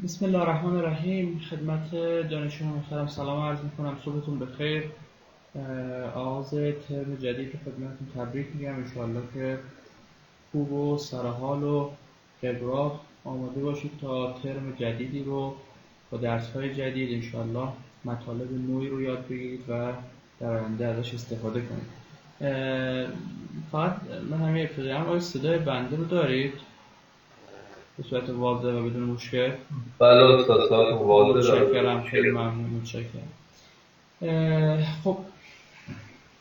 بسم الله الرحمن الرحیم. خدمت دانشجویان محترم سلام عرض میکنم. صبحتون بخیر. آغاز ترم جدید رو خدمتتون تبریک میگم. انشاءالله که خوب و سرحال و قبراق آماده باشید تا ترم جدیدی رو با درس‌های جدید انشاءالله مطالب نوعی رو یاد بگیرید و در آینده ازش استفاده کنید. فقط من همین ابتدایی آیا صدای بنده رو دارید به صورت واضح و بدون مشکل؟ بله استاد، صاحب واضح داره. متشکرم، خیلی ممنون، متشکرم. خب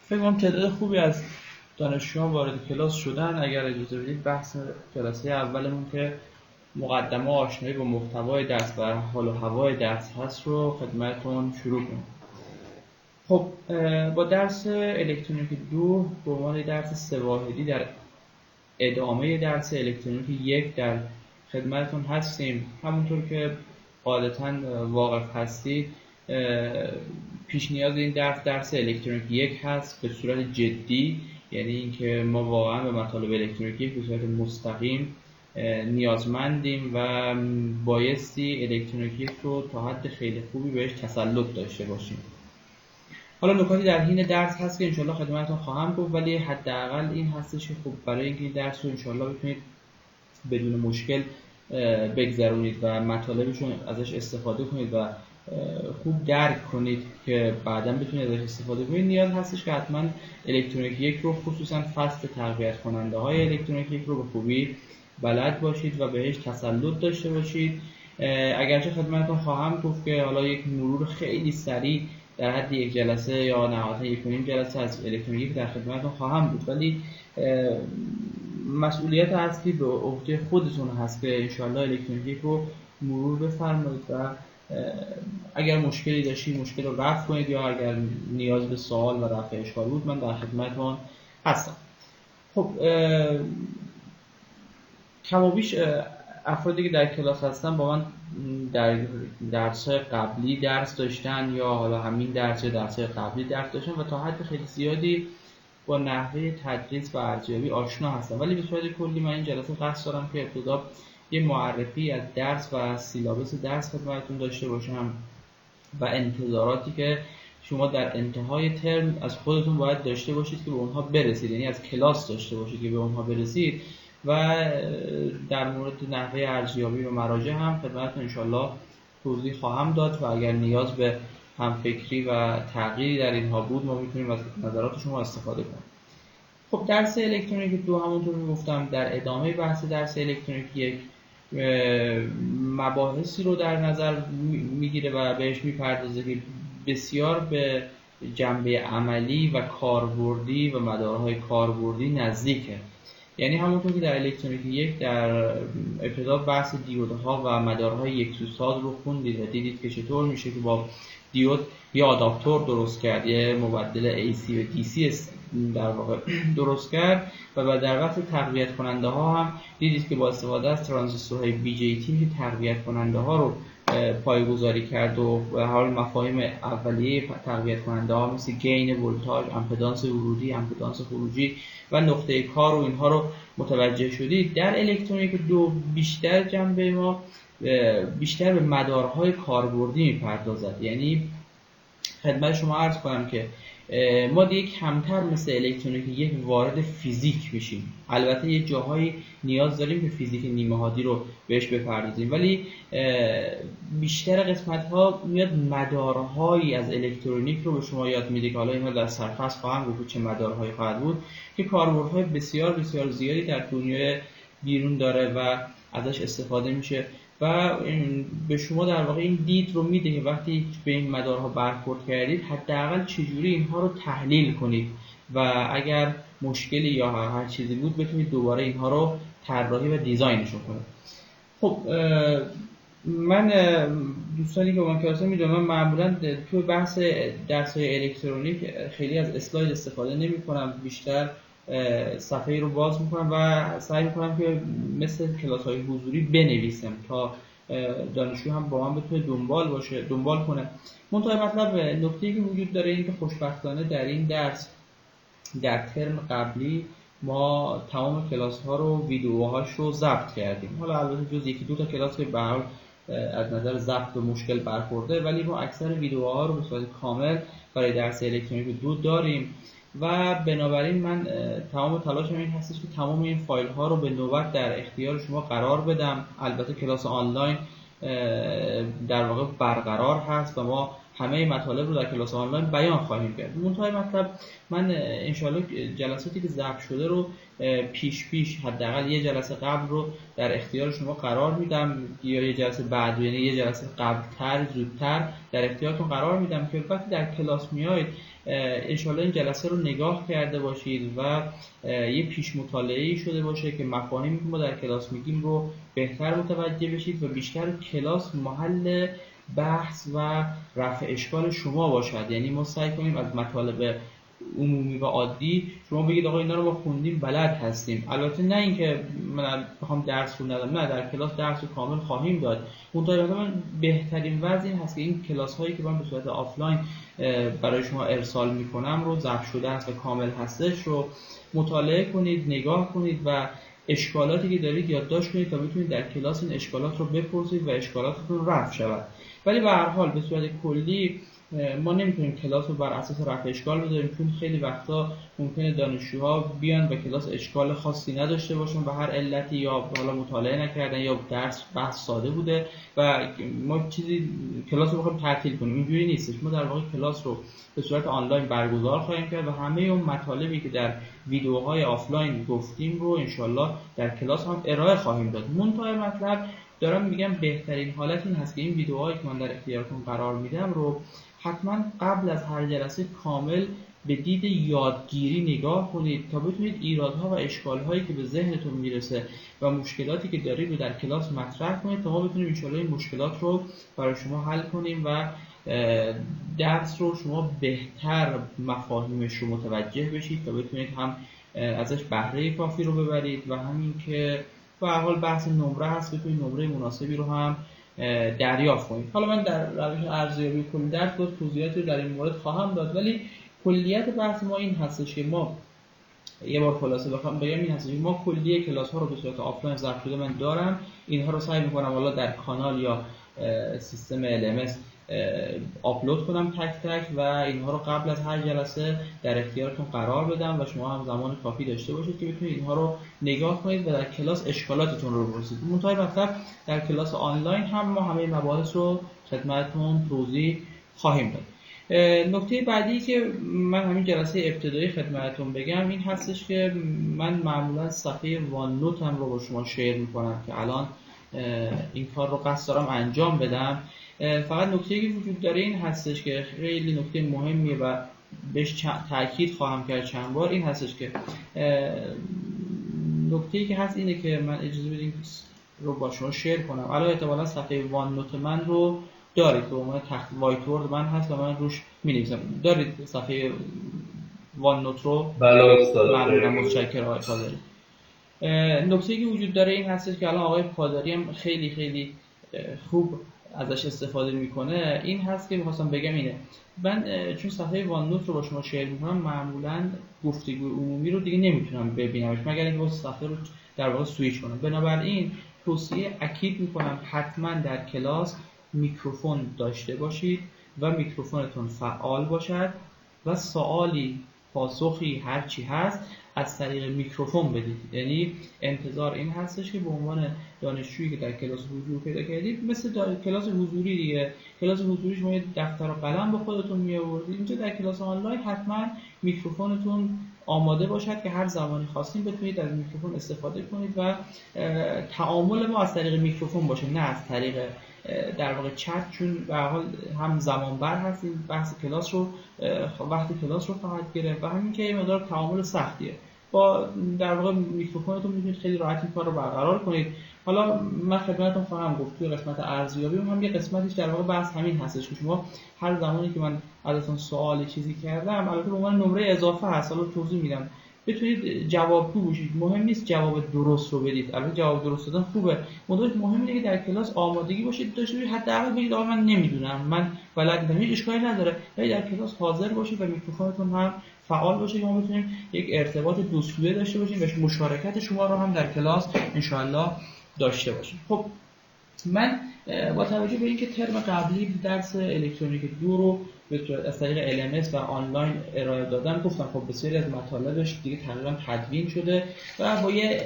فکر کنم تعداد خوبی از دانشجویان وارد کلاس شدن. اگر اجازه بدید بحث کلاسی اولمون که مقدمه و آشنایی با محتوای درس و حال و هوای درس هست رو خدمتتون شروع کنیم. خب با درس الکترونیک 2 به عنوان درس سه‌واحدی در ادامه درس الکترونیک 1 در خدمتتون هستیم. همونطور که غالباً واقف هستید، پیش نیاز این درس الکترونیک 1 هست به صورت جدی، یعنی اینکه ما واقعا به مطالب الکترونیک 1 به صورت مستقیم نیازمندیم و بایستی الکترونیک 1 رو تا حد خیلی خوبی بهش تسلط داشته باشیم. حالا نکاتی در حین درس هست که انشالله خدمتتون خواهم گفت، ولی حداقل این هستش که خب برای اینکه این درس رو انشالله بتونید بدون مشکل بگذرونید و مطالبشون ازش استفاده کنید و خوب درک کنید که بعداً بتونید ازش استفاده کنید، نیاز هستش که حتما الکترونیک 1 رو خصوصا فصل تقویت کننده های الکترونیک 1 رو به خوبی بلد باشید و بهش تسلط داشته باشید. اگرچه خدمتتون خواهم گفت که حالا یک مرور خیلی سریع در حد یک جلسه یا نهایتا 1.5 جلسه از الکترونیک در خدمتتون خواهم بود، ولی مسئولیت اصلی به عهده خودتون هست که انشاءالله الکترونیک رو مرور بفرمایید و اگر مشکلی داشتید مشکل رو رفع کنید، یا اگر نیاز به سوال و رفع اشکال بود من در خدمتتون هستم. خب کم و بیش افرادی که در کلاس هستن با من در درس قبلی درس داشتن یا حالا همین درس قبلی درس داشتن و تا حد خیلی زیادی با نحوه تدریس و ارزیابی آشنا هستم، ولی به صورت کلی من این جلسه قصد دارم که ابتدا یه معرفی از درس و سیلابس درس خدمتتون داشته باشم و انتظاراتی که شما در انتهای ترم از خودتون باید داشته باشید که به اونها برسید، یعنی از کلاس داشته باشید که به اونها برسید. و در مورد نحوه ارزیابی و مراجع هم خدمتتون انشالله توضیح خواهم داد و اگر نیاز به همفکری و تغییری در اینها بود ما میتونیم از نظرات شما استفاده کنیم. خب درس الکترونیک 2 همونطور که گفتم در ادامه بحث درس الکترونیک 1 مباحثی رو در نظر میگیره و بهش میپردازه که بسیار به جنبه عملی و کاربردی و مدارهای کاربردی نزدیکه. یعنی همونطور که در الکترونیک 1 در ابتدا بحث دیودها و مدارهای یکسوساز رو خوندید و دیدید که چطور میشه که با دیود یه آداپتور درست کرد، یه مبدل AC و DC در واقع درست کرد و در وقت تقویت کننده ها هم دیدید که با استفاده از ترانزیستورهای BJT که تقویت کننده ها رو پایه‌گذاری کرد و حال مفاهیم اولیه تقویت کننده ها مثل گین ولتاژ، امپدانس ورودی، امپدانس خروجی و نقطه کار و اینها رو متوجه شدید. در الکترونیک 2 بیشتر جنبه ما بیشتر به مدارهای کاربردی میپردازد. یعنی خدمت شما عرض کنم که ما دیگه کمتر مثل الکترونیک 1 وارد فیزیک میشیم. البته یه جاهایی نیاز داریم که فیزیک نیمه حادی رو بهش بپردازیم، ولی بیشتر قسمت ها میاد مدارهایی از الکترونیک رو به شما یاد میده که حالا اینها در سرفصل خواهم گفت چه مدارهایی خواهد بود که کاربردهای بسیار بسیار زیادی در دنیای بیرون داره و ازش استفاده میشه و به شما در واقع این دید رو میده که وقتی به این مدارها برخورد کردید حداقل چجوری اینها رو تحلیل کنید و اگر مشکلی یا هر چیزی بود بتونید دوباره اینها رو طراحی و دیزاینشون کنید. خب من دوستانی که با من کلاس میدونم من معمولا تو بحث درس‌های الکترونیک خیلی از اسلاید استفاده نمی‌کنم، بیشتر صفحه رو باز میکنم و سعی میکنم که مثل کلاس‌های حضوری بنویسم تا دانشجو هم با من بتونه دنبال کنه. منتها مطلب نکته‌ای که وجود داره این که خوشبختانه در این درس در ترم قبلی ما تمام کلاس ها رو ویدیوهاش رو ضبط کردیم. حالا البته جز یکی دو تا کلاس که به هر حال از نظر ضبط و مشکل برخورده، ولی ما اکثر ویدیوها رو به صورت کامل برای درس الکترونیک دو داریم و بنابراین من تمام تلاشم این هستش که تمام این فایل ها رو به نوبت در اختیار شما قرار بدم. البته کلاس آنلاین در واقع برقرار هست و ما همه مطالب رو در کلاس آنلاین بیان خواهیم کرد. منتهای مطلب من انشالله جلساتی که ضبط شده رو پیش حداقل یه جلسه قبل رو در اختیار شما قرار میدم، یا یه جلسه بعد، یعنی یه جلسه قبلتر زودتر در اختیارتون قرار میدم که وقتی در کلاس میایید انشالله این جلسه رو نگاه کرده باشید و یه پیش مطالعه‌ای شده باشه که مفاهیمی که ما در کلاس میگیم رو بهتر متوجه بشید و بیشتر کلاس محل بحث و رفع اشکال شما باشد. یعنی ما سعی کنیم از مطالب عمومی و عادی شما بگید آقا اینا رو ما خوندیم بلد هستیم. البته نه اینکه من بخوام درس رو ندم، نه، در کلاس درس رو کامل خواهیم داد. من بهترین وضع این هست که این کلاس هایی که من به صورت آفلاین برای شما ارسال میکنم رو ضبط شده است و کامل هستش رو مطالعه کنید، نگاه کنید و اشکالاتی که دارید یادداشت کنید تا بتونید در کلاس این اشکالات رو بپرسید و اشکالاتتون رفع شود. ولی به هر حال به صورت کلی ما نمیتونیم کلاس رو بر اساس رفع اشکال بذاریم، چون خیلی وقتا ممکنه دانشجوها بیان و کلاس اشکال خاصی نداشته باشن به هر علتی، یا حالا مطالعه نکردن یا درس بحث ساده بوده و ما چیزی کلاس رو بخوایم تعطیل کنیم. اینجوری نیستش. ما در واقع کلاس رو به صورت آنلاین برگزار خواهیم کرد و همه اون مطالبی که در ویدیوهای آفلاین گفتیم رو انشالله در کلاس هم ارائه خواهیم داد. منتهای مطلب دارم میگم بهترین حالت این هست که این ویدیوهایی که من در اختیارتون قرار میدم رو حتما قبل از هر جلسه کامل به دید یادگیری نگاه کنید تا بتونید ایرادها و اشکالهایی که به ذهنتون میرسه و مشکلاتی که دارید رو در کلاس مطرح کنید تا ما بتونیم انشالله این مشکلات رو برای شما حل کنیم و درس رو شما بهتر مفاهیمش رو متوجه بشید تا بتونید هم ازش بهره کافی رو ببرید و همین که به هر حال بحث نمره هست بتونید نمره مناسبی رو هم دریافت کنید. حالا من در روش ارزیابی کلی درس توضیحاتی در این مورد خواهم داد، ولی کلیت بحث ما این هستش که ما یه بار خلاصه بخوام بگم این هستش که ما کلیه کلاس ها رو به صورت آفلاین ضبط شده من دارم. اینها رو سعی می‌کنم حالا در کانال یا سیستم LMS آپلود کنم تک تک و اینها رو قبل از هر جلسه در اختیارتون قرار بدم و شما هم زمان کافی داشته باشید که بتونید اینها رو نگاه کنید و در کلاس اشکالاتتون رو بپرسید. منتهای مطلب در کلاس آنلاین هم ما همه مباحث رو خدمتتون توضیح خواهیم داد. نکته بعدی که من همین جلسه ابتدایی خدمتتون بگم این هستش که من معمولا صفحه وان نوتم رو با شما شیر میکنم که الان این کار رو قصد دارم انجام بدم. فقط نکته‌ای که وجود داره این هستش که خیلی نکته مهمیه و بهش تاکید خواهم کرد چند بار. این هستش که نکته‌ای که هست اینه که من اجازه بدین رو با شما شیر کنم. الان احتمالاً صفحه وان نوت من رو دارید، به عنوان تخت وایت بورد من هست و من روش می‌نویسم. دارید صفحه وان نوت رو؟ بله استاد. ممنونم، متشکرم آقای پادری. نکته‌ای که وجود داره این هستش که الان آقای پادری هم خیلی خیلی خوب ازش استفاده میکنه. این هست که میخواستم بگم اینه، من چون صفحه وان نوت رو با شما شیر میکنم معمولا گفتگو عمومی رو دیگه نمیتونم ببینمش مگر اینکه با صفحه رو در واقع سویچ کنم. بنابراین توصیه اکید میکنم حتما در کلاس میکروفون داشته باشید و میکروفونتون فعال باشد و سوالی پاسخی هر چی هست از طریق میکروفون بدید. یعنی انتظار این هستش که به عنوان دانشجویی که در کلاس حضور پیدا کردید مثل کلاس حضوری دیگه، کلاس حضوری شما یه دفتر و قلم با خودتون می آوردید، اینجا در کلاس آنلاین حتما میکروفونتون آماده باشد که هر زمانی خواستین بتونید از میکروفون استفاده کنید و تعامل ما از طریق میکروفون باشه نه از طریق در واقع چت، چون به هر حال هم زمان بر هستیم بحث کلاس رو وقتی کلاس رو خواهد گرفت و همین که یه مقدار تعامل سختیه. با در واقع میکروفونتون میتونید خیلی راحت این کار رو برقرار کنید. حالا من خدمتتون خواهم گفت توی قسمت ارزیابی هم یه قسمتیش در واقع بحث همین هستش که شما هر زمانی که من ازتون سوال چیزی کردم البته به عنوان نمره اضافه هست، حالا توضیح میدم، بتونید جوابگو باشید. مهم نیست جواب درست رو بدید، البته جواب درست دادن خوبه، مهم اینه که در کلاس آمادگی باشید داشته باشید حداقل بگید آقا من نمیدونم، من بلد نیستم، هیچ اشکالی نداره، ولی در کلاس حاضر باشید و میکروفونتون هم فعال باشه که ما بتونیم یک ارتباط دوستانه داشته باشیم و مشارکت شما رو هم در کلاس ان شاء الله داشته باشیم. خب من با توجه به اینکه ترم قبلی درس الکترونیک 2 رو به صورت از طریق LMS و آنلاین ارائه دادم، گفتم خب بسیاری از مطالبش دیگه تقریبا تدوین شده و با یه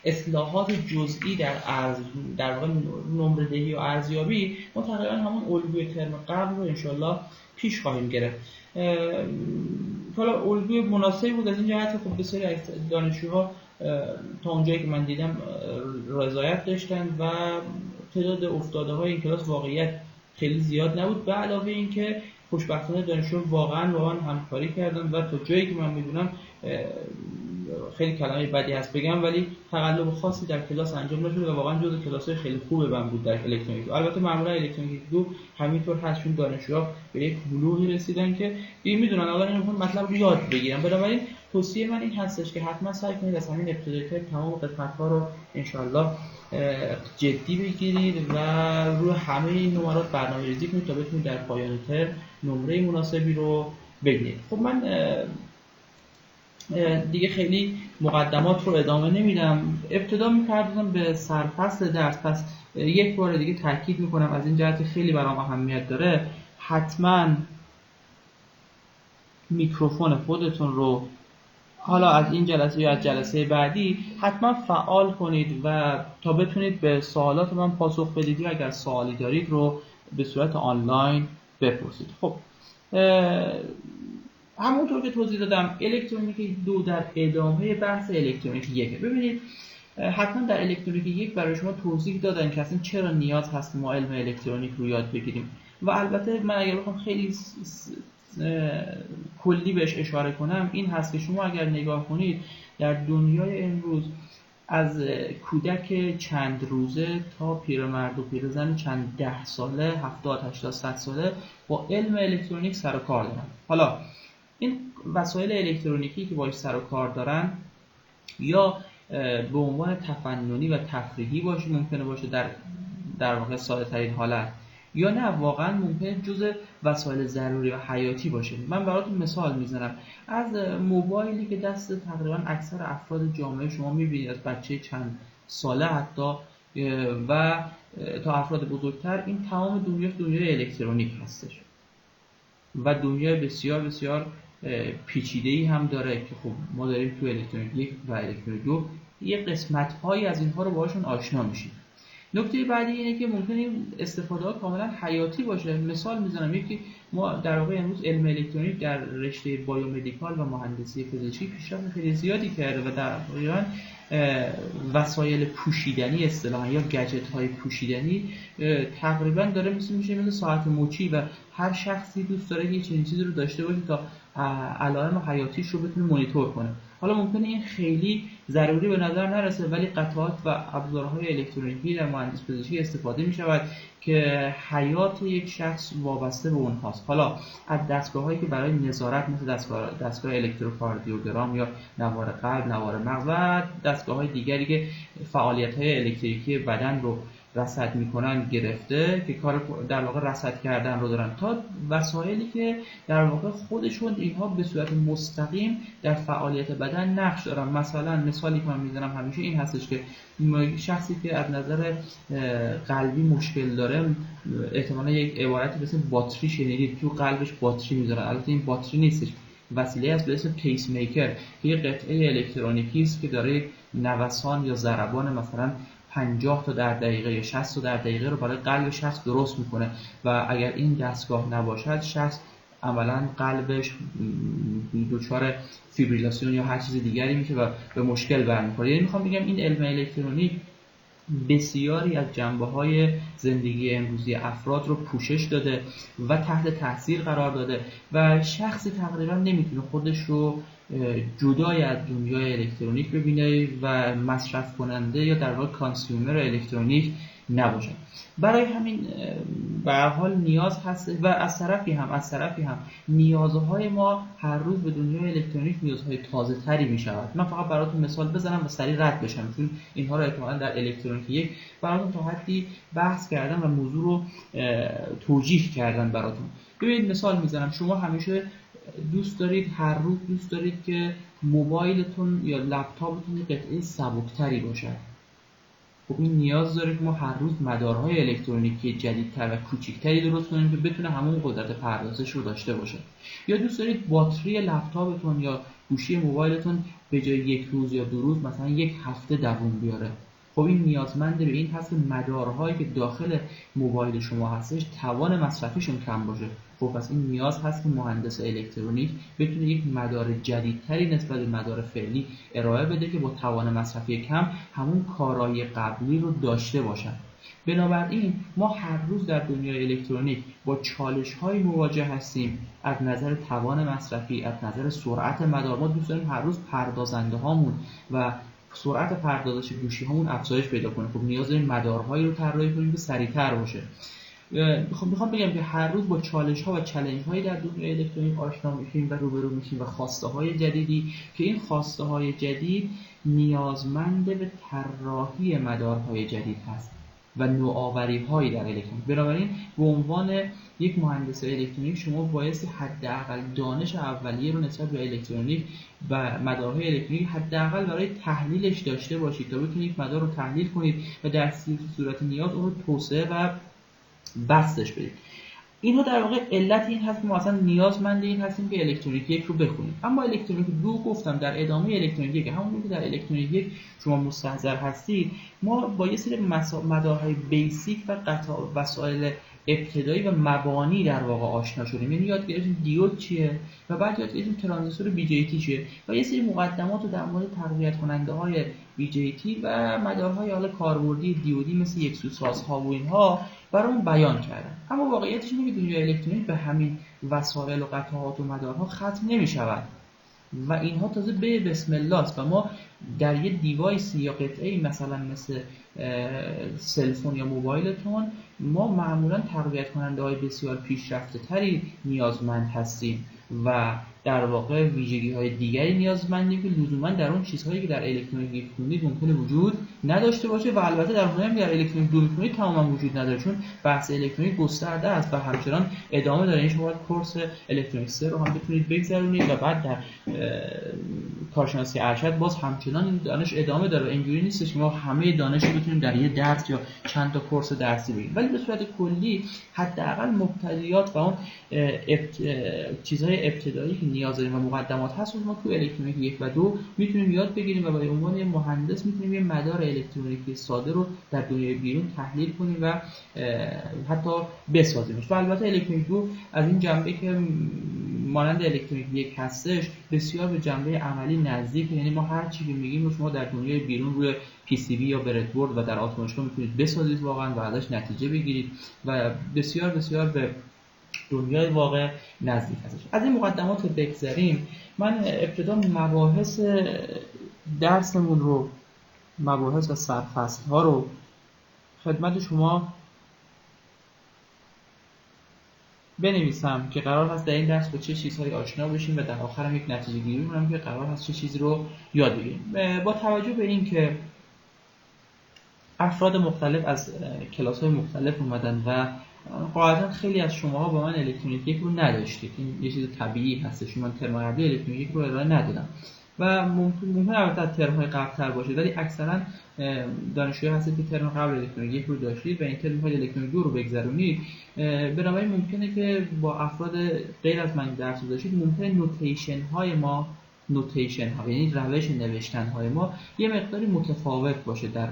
اصلاحات جزئی در واقع نمره‌دهی و ارزیابی ما تقریبا همون الگوی ترم قبل رو انشالله پیش خواهیم گرفت. حالا الگوی مناسبی بود از این جهت خب بسیاری از دانشجوها تا اونجایی که من دیدم رضایت داشتن و تعداد افتاده های این کلاس واقعیت خیلی زیاد نبود. به علاوه این که خوشبختانه دانشجو واقعا با من همکاری کردن و تا جایی که من میدونم خیلی کلمه بدی هست بگم ولی تقلب خاصی در کلاس انجام نشد و واقعا جزو کلاس‌های خیلی خوب من بود در الکترونیک. البته معمولا الکترونیک 2 همینطور هست، چون دانشجوها به یک بلوغی رسیدن که دیگه میدونن الان اینو مطلب رو یاد بگیرن. بنابراین توصیه من این هستش که حتما سعی کنید از همین ابتدایی تمام قسمت‌ها رو انشالله جدی بگیرید و روی همه این نمرات برنامه‌ریزی کنید تا بتونید در پایان ترم نمره مناسبی رو بگیرید. خب من دیگه خیلی مقدمات رو ادامه نمیدم، ابتدا می‌پردازم به سرفصل درس. پس یک بار دیگه تاکید میکنم از این جهت خیلی برام اهمیت داره، حتما میکروفون خودتون رو حالا از این جلسه یا از جلسه بعدی حتما فعال کنید و تا بتونید به سوالات من پاسخ بدید یا اگر سوالی دارید رو به صورت آنلاین بپرسید. خب همونطور که توضیح دادم الکترونیک 2 در ادامه بحث الکترونیک 1. ببینید حتما در الکترونیک 1 برای شما توضیح دادن که اصلا چرا نیاز هست ما علم الکترونیک رو یاد بگیریم و البته من اگر بخوام خیلی کلی بهش اشاره کنم این هست که شما اگر نگاه کنید در دنیای امروز از کودک چند روزه تا پیرمرد و پیرزن چند ده ساله 70 80 100 ساله با علم الکترونیک سر و کار دارن. حالا این وسایل الکترونیکی که باهاش سر و کار دارن یا به عنوان تفننی و تفریحی ممکنه باشه در واقع ساده ترین حالت، یا نه واقعا ممکنه جزء وسایل ضروری و حیاتی باشه. من براتون مثال میزنم از موبایلی که دست تقریبا اکثر افراد جامعه شما میبینید، از بچه چند ساله حتی و تا افراد بزرگتر، این تمام دنیای الکترونیک هستش و دنیای بسیار بسیار پیچیده‌ای هم داره که خب ما داریم تو الکترونیک 1 و الکترونیک 2 یه قسمت‌هایی از اینها رو باهاشون آشنا میشیم. نکته بعدی اینه که ممکنه این استفاده‌ها کاملا حیاتی باشه. مثال میزنم، یکی ما در واقع امروز علم الکترونیک در رشته بایومدیکال و مهندسی پزشکی پیشرفت خیلی زیادی کرده و در واقع وسایل پوشیدنی اصطلاحاً یا گجت‌های پوشیدنی تقریبا داره مثل ساعت مچی و هر شخصی دوست داره یه چنین چیزی رو داشته باشه تا علائم حیاتیش رو بتونه مانیتور کنه. حالا ممکنه این خیلی ضروری به نظر نرسه ولی قطعات و ابزارهای الکترونیکی در مهندسی پزشکی استفاده می شود که حیات یک شخص وابسته به اونهاست. حالا از دستگاه‌هایی که برای نظارت مثل دستگاه الکتروکاردیوگرام یا نوار قلب، نوار مغز و دستگاه‌های دیگری که فعالیت‌های الکتریکی بدن رو رصد میکنن گرفته که کار در واقع رصد کردن رو دارن، تا وسایلی که در واقع خودشون اینها به صورت مستقیم در فعالیت بدن نقش دارن. مثلا مثالی که من میزنم همیشه این هستش که شخصی که از نظر قلبی مشکل داره احتمالاً یک عبارتی مثل باتری شنیدید، تو قلبش باتری میذارن. البته این باتری نیستش، وسیله است به اسم پیس میکر که یک قطعه الکترونیکی است که داره نوسان یا ضربان مثلا 50 تا در دقیقه یا 60 تا در دقیقه رو برای قلب شخص درست میکنه و اگر این دستگاه نباشد شخص عملاً قلبش دچار فیبریلاسیون یا هر چیز دیگری میشه و به مشکل برمیخوره. یعنی میخوام بگم این علم الکترونیک بسیاری از جنبه‌های زندگی امروزی افراد رو پوشش داده و تحت تاثیر قرار داده و شخصی تقریبا نمیتونه خودش رو جدای از دنیای الکترونیک ببینه و مصرف کننده یا در واقع کانسیومر الکترونیک نباشه. برای همین به هر حال نیاز هست و از طرفی هم نیازهای ما هر روز به دنیای الکترونیک نیازهای تازه تری می شود. من فقط براتون مثال بزنم و سریع رد بشم چون اینها رو احتمالاً در الکترونیک 1 براتون تا حدی بحث کردم و موضوع رو توجیه کردم براتون. ببینید مثال میزنم، شما همیشه دوست دارید هر روز دوست دارید که موبایلتون یا لپتاپتون قطعه سبکتری باشه. خب این نیاز داره که ما هر روز مدارهای الکترونیکی جدیدتر و کوچکتری درست کنیم که بتونه همون قدرت پردازش رو داشته باشه. یا دوست دارید باتری لپتاپتون یا گوشی موبایلتون به جای 1 روز یا 2 روز مثلا 1 هفته دووم بیاره. خب این نیازمند به این هست که مدارهایی که داخل موبایل شما هستش توان مصرفیشون کم باشه. خب پس این نیاز هست که مهندس الکترونیک بتونه یک مدار جدیدتری نسبت به مدار فعلی ارائه بده که با توان مصرفی کم همون کارایی قبلی رو داشته باشن. بنابراین ما هر روز در دنیای الکترونیک با چالش‌های مواجه هستیم از نظر توان مصرفی، از نظر سرعت مدار. ما دوست داریم هر روز پردازنده هامون و سرعت پردازش گوشی هامون افزایش پیدا کنه. خب نیاز داریم مدارهایی رو طراحی کنیم که سریعتر باشه. خب میخوام بگم که هر روز با چالش ها و چالش هایی در دنیای الکترونیک آشنا میشیم و روبرو میشیم و خواسته های جدیدی که این خواسته های جدید نیازمند به طراحی مدارهای جدید هست و نوآوری هایی در الکترونیک. بنابراین به عنوان یک مهندس الکترونیک شما بایستی حداقل دانش اولیه رو نسبت به الکترونیک و مدارهای الکترونیک حداقل برای تحلیلش داشته باشید تا بتونید مدار رو تحلیل کنید و در صورت نیاز اون رو توسعه و بستش بدید. اینو در واقع علت این هست که ما اصلا نیازمند این هستیم که الکترونیک 1 رو بخونیم. اما الکترونیک 2 گفتم در ادامه الکترونیک 1 همون که در الکترونیک 1 شما مستحضر هستید ما با یه سری مدارهای بیسیک و وسایل ابتدایی و مبانی در واقع آشنا شدیم. یعنی یاد گرفتیم دیود چیه و بعد یاد گرفتیم ترانزیستور BJT چیه و یه سری مقدمات رو در مورد تقویت کننده های BJT و مدارهای حالا کاربردی دیودی مثل یکسوسازها و اینها برامون بیان کردن. اما واقعیتش اینه که دنیای الکترونیک به همین وسایل و قطعات و مدارها ختم نمی‌شود و اینها تازه به بسم الله است و ما در یه دیوایس یا قطعه‌ای مثلا مثل سلفون یا موبایلتون ما معمولا تقویت کننده های بسیار پیشرفته تری نیازمند هستیم و در واقع ویژگی های دیگری نیازمندیم که لزوما در اون چیزهایی که در الکترونیک می‌خونید ممکنه وجود نداشته باشه و البته در اونایی که در الکترونیک دو می‌خونید تماما وجود نداره چون بحث الکترونیک گسترده است و همچنان ادامه داره. این شما باید کورس الکترونیک 3 رو هم بتونید بگذرونید و بعد در کارشناسی ارشد باز همچنان این دانش ادامه داره. اینجوری نیست که ما همه دانش رو بتونیم در یه درس یا چند تا کورس درسی بگیریم، ولی به صورت کلی حداقل مبتدیات و اون چیزهای ابتدایی که نیاز داریم و مقدمات هست ما تو الکترونیک 1 و 2 میتونیم یاد بگیریم و به عنوان یه مهندس میتونیم یه مدار الکترونیکی ساده رو در دنیای بیرون تحلیل کنیم و حتی بسازیمش. و البته الکترونیک 2 از این جنبه که مانند الکترونیک 1 هستش بسیار به جنبه عملی نزدیک، یعنی ما هر چی که میگیم رو شما در دنیای بیرون روی PCB یا بردبورد و در آتوماتیک میتونید بسازید واقعا و ازش نتیجه بگیرید و بسیار بسیار به دنیای واقع نزدیک هستش. از این مقدمات بگذریم. من ابتدا مباحث درسمون رو، مباحث و سرفصل ها رو خدمت شما بنویسم که قرار هست در این درس با چه چیزهایی آشنا بشیم و در آخر هم یک نتیجه گیری کنم که قرار هست چه چیزی رو یاد بگیریم. با توجه به این که افراد مختلف از کلاس‌های مختلف اومدن و قاعدتا خیلی از شماها با من الکترونیک 1 رو نداشتید، این یه چیز طبیعی هستش، من ترم قبلی الکترونیک 1 رو ارائه ندادم و ممکن البته ترم‌های قبل‌تر باشه ولی اکثرا دانشجویی هستید که ترم قبل الکترونیک 1 رو داشتید و این ترم می‌خواید الکترونیک 2 رو بگذرونید. بنابراین ممکنه که با افراد غیر از من درس داشتید ممکنه نوتیشن ها یعنی روش نوشتن های ما یه مقداری متفاوت باشه در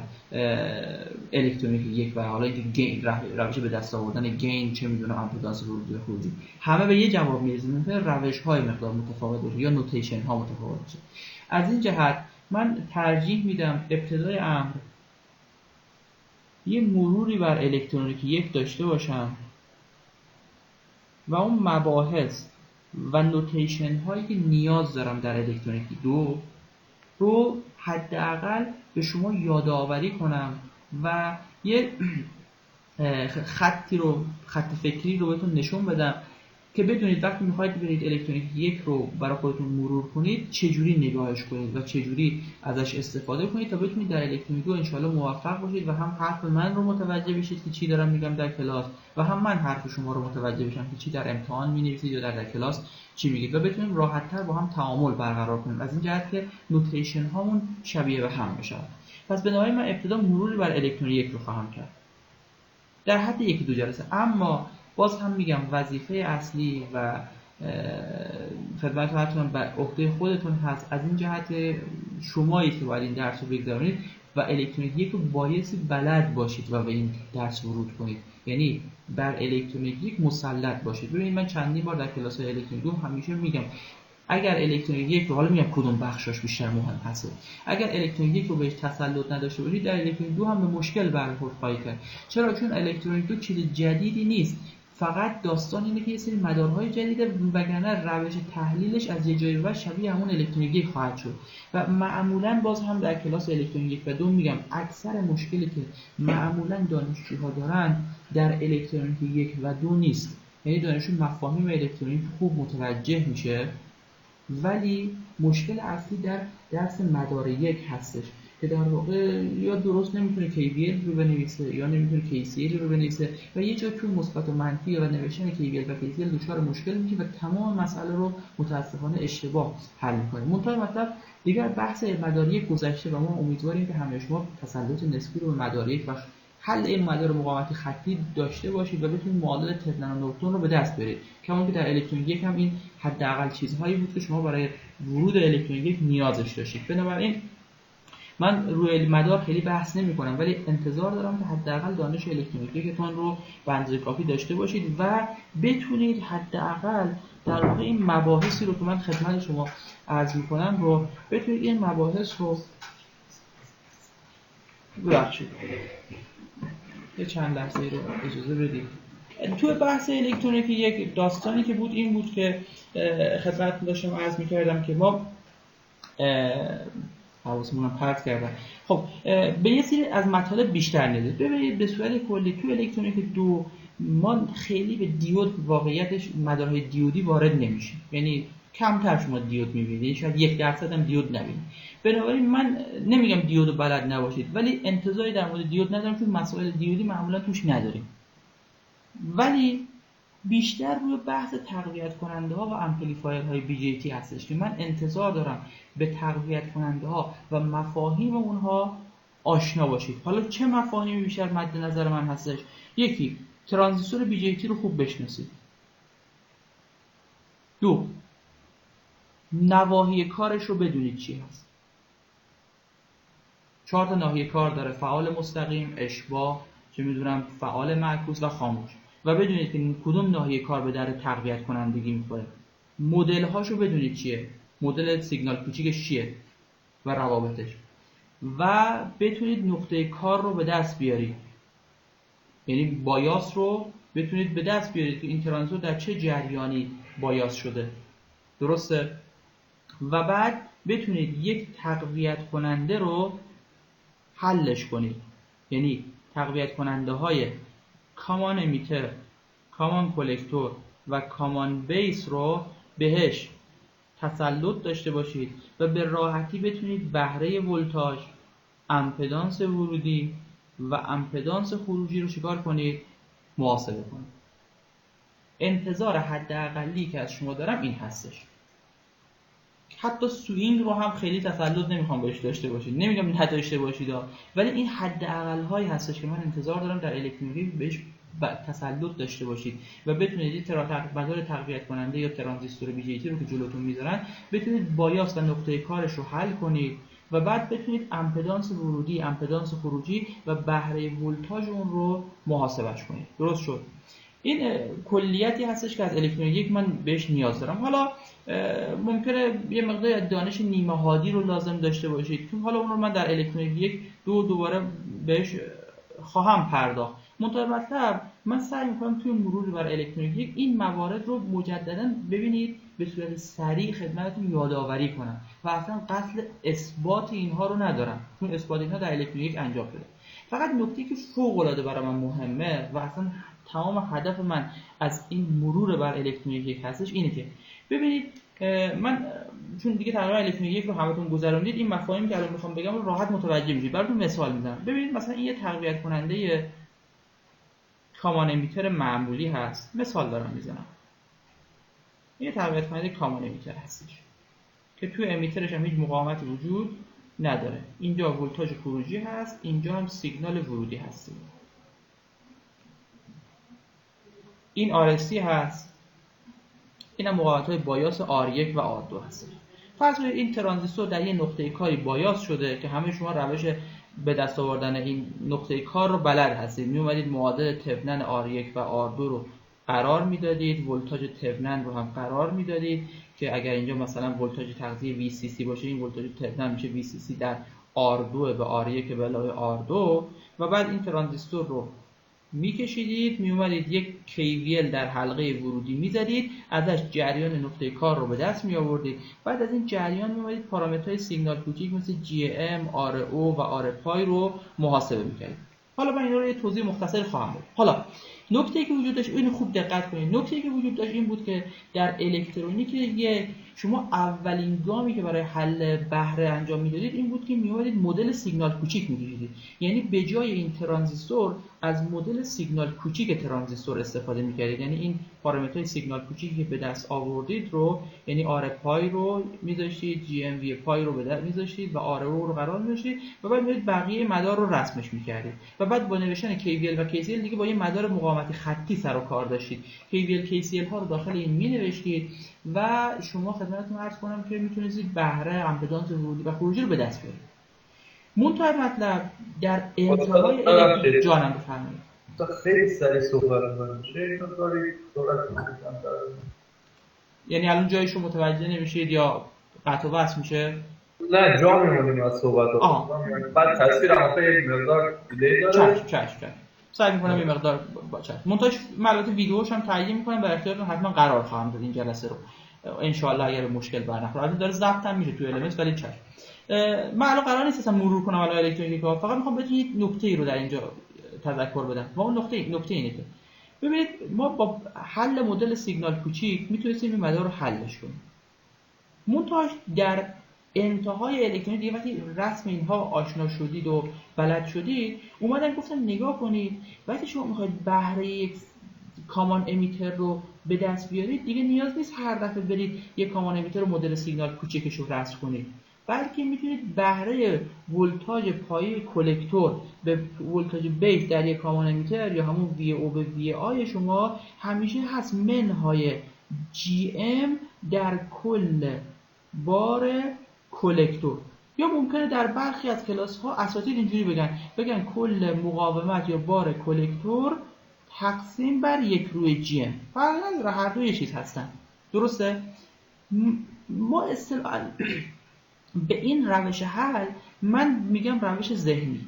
الکترونیک 1 و حالا گین روش به دست آوردن گین چه میدونم امپیدنس ورودی و خروجی همه به یه جواب میرسن. ممکنه روش های مقدار متفاوت باشه یا نوتیشن ها متفاوت باشه. از این جهت من ترجیح میدم ابتدای امر یه مروری بر الکترونیک 1 داشته باشم و اون مباحث و نوتیشن هایی که نیاز دارم در الکترونیک 2 رو حداقل به شما یادآوری کنم و یه خط فکری رو بهتون نشون بدم که بدونید وقتی میخواید برید الکترونیک 1 رو برای خودتون مرور کنید چجوری نگاهش کنید و چجوری ازش استفاده کنید تا بتونید در الکترونیک 2 انشالله موفق باشید و هم حرف من رو متوجه بشید که چی دارم میگم در کلاس و هم من حرف شما رو متوجه بشم که چی در امتحان مینویسید یا در کلاس چی میگید و بتونیم راحت‌تر با هم تعامل برقرار کنیم. از این جهت که نوتیشن هامون شبیه به هم بشه. پس بنابراین من ابتدا مروری بر الکترون 1 رو خواهم کرد در حد 1-2 جلسه. اما باز هم میگم وظیفه اصلی و خدمتتون بر عهده خودتون هست، از این جهت شمایی که باید این درس رو بگذارید و الکترونیک 1 رو بایستی بلد باشید و به این درس ورود کنید، یعنی بر الکترونیک 1 مسلط باشید. ببینید من چندین بار در کلاس الکترونیک 2 همیشه میگم اگر الکترونیک 1 رو، حالا میگم کدوم بخشش بیشتر مهم هست، اگر الکترونیک 1 رو بهش تسلط نداشته باشید در الکترونیک 2 هم به مشکل برخورد خواهید کرد. چرا؟ چون الکترونیک 2 چیز جدیدی نیست، فقط داستان اینه که یه سری مدارهای جدیده، وگرنه روش تحلیلش از یه جایی به بعد شبیه همون الکترونیک 1 خواهد شد. و معمولا باز هم در کلاس الکترونیک 1 و 2 میگم اکثر مشکلی که معمولا دانشجوها دارن در الکترونیک 1 و 2 نیست، یعنی دانشجو مفاهیم الکترونیک خوب متوجه میشه، ولی مشکل اصلی در درس مدار 1 هستش که در واقع یا درست نمیتونه KVL رو بنویسه یا نمیتونه KCL رو بنویسه و یه جا تو مثبت و منفی و نوشتن KVL و KCL دچار مشکل میشه و تمام مسئله رو متاسفانه اشتباه حل میکنه. منتها مطلب دیگر بحث مدار 1 گذشته و ما امیدواریم که همه شما تسلط نسبی رو به مدار 1 و حل این مدار مقاومت خطی داشته باشید و بتونید معادل تفلن و نورتون رو به دست بیارید. کما که در الکترونیک 1 هم این حداقل چیزهایی بود که شما برای ورود الکترونیک 1 نیازش داشتید. بنابراین من روی مدار خیلی بحث نمی‌کنم، ولی انتظار دارم که حداقل دانش الکترونیک 1 تون رو به اندازه کافی داشته باشید و بتونید حداقل در واقع این مباحثی رو که من خدمت شما عرض می‌کنم رو بتونید این مباحث رو ببخشید یه چند لحظه رو اجازه بدید. توی بحث الکترونیک 1 داستانی که بود این بود که خدمتتون داشتم عرض می‌کردم که ما حواسمون پرت کردن. خب به یه سری از مطالب بیشتر ندید. ببینید به صورت کلی تو الکترونیک 2 ما خیلی به دیود واقعیتش مدارهای دیودی وارد نمیشیم، یعنی کمتر شما دیود می‌بینید، شاید 1% هم دیود نبینید. بنابراین من نمیگم دیودو بلد نباشید، ولی انتظاری در مورد دیود ندارم چون مسائل دیودی معمولا توش نداریم، ولی بیشتر روی بحث تقویت کننده ها و امپلیفایرهای BJT هستش که من انتظار دارم به تقویت کننده ها و مفاهیم اونها آشنا باشید. حالا چه مفاهیمی بیشتر مد نظر من هستش؟ یکی، ترانزیستور BJT رو خوب بشناسید. 2، نواحی کارش رو بدونید چی هست. 4 تا ناحیه کار داره: فعال مستقیم، اشباع، چه میدونم فعال معکوس و خاموش، و بدونید که کدوم ناحیه کار به در تقویت کنندگی میخوره. مدل هاشو بدونید چیه، مدل سیگنال پیچینگش چیه و روابطش، و بتونید نقطه کار رو به دست بیارید، یعنی بایاس رو بتونید به دست بیارید که این ترانزیستور در چه جریانی بایاس شده، درسته؟ و بعد بتونید یک تقویت کننده رو حلش کنید، یعنی تقویت کننده های کامان امیتر، کامان کلکتور و کامان بیس رو بهش تسلط داشته باشید و به راحتی بتونید بهره ولتاژ، امپدانس ورودی و امپدانس خروجی رو چیکار کنید؟ محاسبه کنید. انتظار حداقلی که از شما دارم این هستش. حتی سوینگ رو هم خیلی تسلط نمیخوام بهش داشته باشید، نمیگم نداشته باشید، ولی این حداقل هایی هستش که من انتظار دارم در الکترونیک بهش تسلط داشته باشید و بتونید مدار تقویت کننده یا ترانزیستور BJT رو که جلوتون میذارن بتونید بایاس و نقطه کارش رو حل کنید و بعد بتونید امپدانس ورودی، امپدانس خروجی و بهره ولتاژ اون رو محاسبهش کنید. درست شد؟ این کلیتی هستش که از الکترونیک 1 من بهش نیاز دارم. حالا ممکنه یه مقدار دانش نیمه هادی رو لازم داشته باشید که حالا اون رو من در الکترونیک 1 دوباره بهش خواهم پرداخت. مطلب من سعی می‌کنم توی مرور بر الکترونیک 1 این موارد رو مجددا ببینید به صورت سریع خدمتتون یادآوری کنم و اصلا قصد اثبات اینها رو ندارم چون اثبات اینها در الکترونیک 1 انجام شده. فقط نکته‌ای که فوق‌العاده برای من مهمه و اصلا تمام هدف من از این مرور بر الکترونیک 1 هستش اینه که ببینید من چون دیگه تقریبا الکترونیک 1 رو همتون گذروندید، این مفاهیمی که الان میخوام بگم رو راحت متوجه میشید. براتون مثال میزنم. ببینید مثلا این یه تقویت کننده کامان امیتر معمولی هست، مثال دارم میزنم. یه تقویت کننده کامان امیتر هستش که توی امیترش هم هیچ مقاومتی وجود نداره. اینجا ولتاژ خروجی هست، اینجا هم سیگنال ورودی هست. این RSC هست، این هم مقاومت‌های بایاس R1 و R2 هست. فرض کنید این ترانزیستور در یه نقطه کاری بایاس شده که همه شما روش به دست آوردن این نقطه کار رو بلد هستید. می اومدید معادل تونن R1 و R2 رو قرار میدادید، ولتاژ تونن رو هم قرار میدادید که اگر اینجا مثلا ولتاژ تغذیه VCC باشه، این ولتاژ تونن میشه VCC در R2 به R1 به علاوه R2 و بعد این ترانزیستور رو میکشیدید، میومدید یک KVL در حلقه ورودی میزدید، ازش جریان نقطه کار رو به دست می آوردید. بعد از این جریان میومدید پارامترهای سیگنال کوچیک مثل GM، RO و RPi رو محاسبه میکردید. حالا من اینا رو یه توضیح مختصر خواهم داد. حالا نکته‌ای که وجود داشت، اینو خوب دقت کنید، نکته‌ای که وجود داشت این بود که در الکترونیک شما اولین گامی که برای حل بهره انجام میدادید این بود که میومدید مدل سیگنال کوچیک میگیرید. یعنی به جای این ترانزیستور از مدل سیگنال کوچیک ترانزیستور استفاده میکردید. یعنی این پارامترهای سیگنال کوچیکی که به دست آوردید رو، یعنی RPi رو میذاشتید، GMV پای رو به دست میذاشتید و RO رو قرار میذاشتید و بعد میاد بقیه مدار رو رسمش میکردید و بعد با نوشتن KVL و KCL دیگه با یه مدار مقاومت خطی سر و کار داشتید. KVL KCL ها رو داخل این مینوشتید و شما خدمتتون عرض کنم که میتونید بهره امپدانس ورودی و خروجی رو به دست بیارید. منتها مطلب در انتهای جانم بفرمایید. خیلی سریع صحبت می‌کنید. یعنی الان جایشو متوجه نمیشید یا قطع و وصل میشه؟ نه جا میمونیم از صحبت بعد تصویر هم یک مقدار دیلی داره. چشم سعی میکنم یه مقدار چشم منتاش البته ویدیوش هم تهیه میکنم در اختیارتون حتما قرار خواهم داد این جلسه رو ان شاء الله اگر مشکل برنخوره. البته داره ضبط هم میشه تو LMS ولی چشم من الان قرار نیست اصلا مرور کنم علای الکترونیک ها، فقط میخوام بهتون یک نکته‌ای رو در اینجا تذکر بدم. و اون نکته اینه که ببینید ما با حل مدل سیگنال کوچیک میتونستیم این مدار رو حلش کنیم. منتها در انتهای الکترونیک دیگه وقتی رسم اینها آشنا شدید و بلد شدید، اومدن گفتن نگاه کنید وقتی شما میخواید بهره یک کامان امیتر رو به دست بیارید دیگه نیاز نیست هر دفعه برید یک کامان امیتر رو مدل سیگنال کوچیکش رو رسم کنید، بلکه میتونید بهره ولتاژ پایه کلکتور به ولتاژ بیس در یک کامان امیتر یا همون VO به VI شما همیشه هست منهای GM در کل بار کلکتور. یا ممکنه در برخی از کلاس ها اساتید اینجوری بگن کل مقاومت یا بار کلکتور تقسیم بر یک روی GM. فرق نداره، هر دو یه چیز هستن. درسته؟ ما اصطلاحاً به این روش حل من میگم روش ذهنی،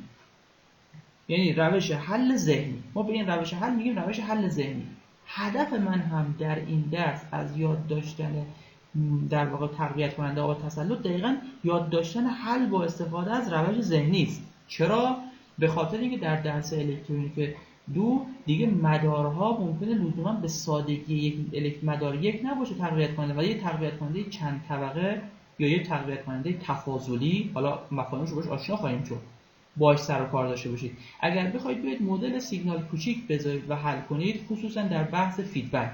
یعنی روش حل ذهنی. ما به این روش حل میگیم روش حل ذهنی. هدف من هم در این درس از یاد داشتن در واقع تقویت کننده آب تسلط دقیقاً یاد داشتن حل با استفاده از روش ذهنی است. چرا؟ به خاطر اینکه در درس الکترونیک دو دیگه مدارها ممکنه لزوما به سادگی یک مدار یک نباشه تقویت کننده، ولی یک تقویت کننده چند طبقه یا یک تقویت کننده تفاضلی، حالا مفاهیمش رو باش آشنا خواهیم شد، باش سر و کار داشته باشید. اگر بخواید بیاید مدل سیگنال کوچیک بذارید و حل کنید، خصوصا در بحث فیدبک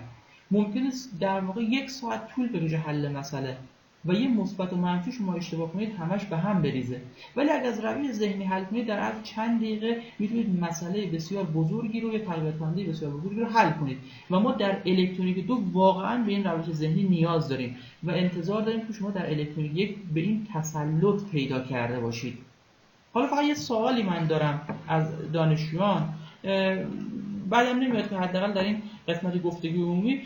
ممکنه در واقع 1 ساعت طول بکشه حل مسئله و یه مثبت و منفی شما اشتباه کنید همش به هم بریزه. ولی اگر از روش ذهنی حل کنید در عرض چند دقیقه میتونید مسئله بسیار بزرگی رو یا تقویت کننده بسیار بزرگی رو حل کنید و ما در الکترونیک دو واقعا به این روش ذهنی نیاز داریم و انتظار داریم که شما در الکترونیک یک به این تسلط پیدا کرده باشید. حالا فقط یه سوالی من دارم از دانشجویان، بعدم نمیاد که حداقل در این قسمت گفتگو عمومی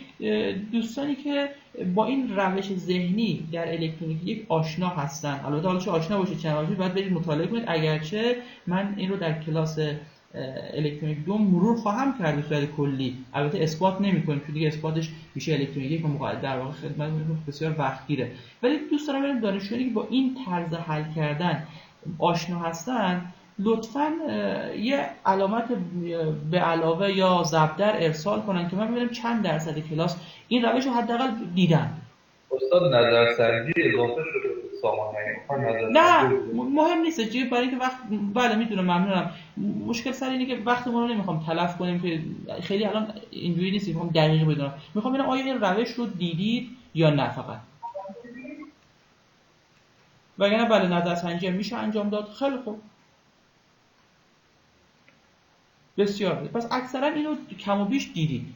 دوستانی که با این روش ذهنی در الکترونیک یک آشنا هستن، البته حالا چه آشنا باشید چه نباشید باید برید مطالعه کنید، اگرچه من این رو در کلاس الکترونیک دوم مرور خواهم کرد به صورت کلی، البته اثبات نمی‌کنیم چون دیگه اثباتش میشه الکترونیک که در واقع خدمت بسیار وقت گیره، ولی دوست دارم ببینم دانشجویانی که با این طرز حل کردن آشنا هستن لطفاً یه علامت به علاوه یا ضربدر ارسال کنن که من ببینم چند درصد کلاس این روش رو حداقل دیدن. استاد نظرسنجی اضافه شده به سامانه؟ نه مهم نیست چیه، برای اینکه وقت بله میدونم ممنونم، مشکل سر اینه که وقتمون رو نمیخوام تلف کنیم که خیلی الان اینجوری نیست، میخوام دقیق بدونم، میخوام ببینم آیا این روش رو دیدید یا نه. فقط وگرنه بله نظرسنجی میشه انجام داد. خیلی خوب، بسیار بده. پس اکثرا اینو کم و بیش دیدید،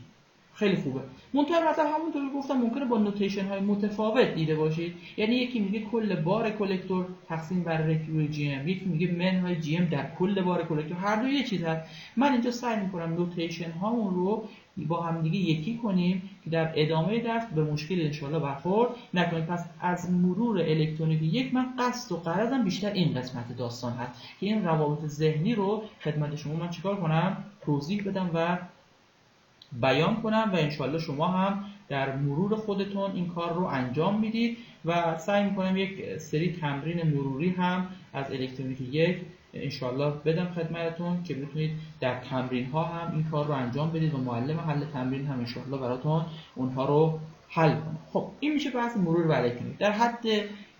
خیلی خوبه. منتها مثلا همونطور که گفتم ممکنه با نوتیشن های متفاوت دیده باشید. یعنی یکی میگه کل بار کلکتور تقسیم بر رکیو جی ام، یکی میگه منهای جی ام در کل بار کلکتور. هر دو یه چیز هست. من اینجا سعی میکنم نوتیشن هامون رو با هم دیگه یکی کنیم که در ادامه درس به مشکل انشالله برخورد نکنیم. پس از مرور الکترونیک یک من قصد و غرضم بیشتر این قسمت داستان هست که این روابط ذهنی رو خدمت شما من چیکار کنم، توضیح بدم و بیان کنم و انشالله شما هم در مرور خودتون این کار رو انجام میدید و سعی میکنم یک سری تمرین مروری هم از الکترونیک یک انشالله بدم خدمتتون که بتونید در تمرین ها هم این کار رو انجام بدید و معلم حل تمرین هم انشالله براتون اونها رو حل کنه. خب این میشه بحث مرور بر الکترونیک. در حد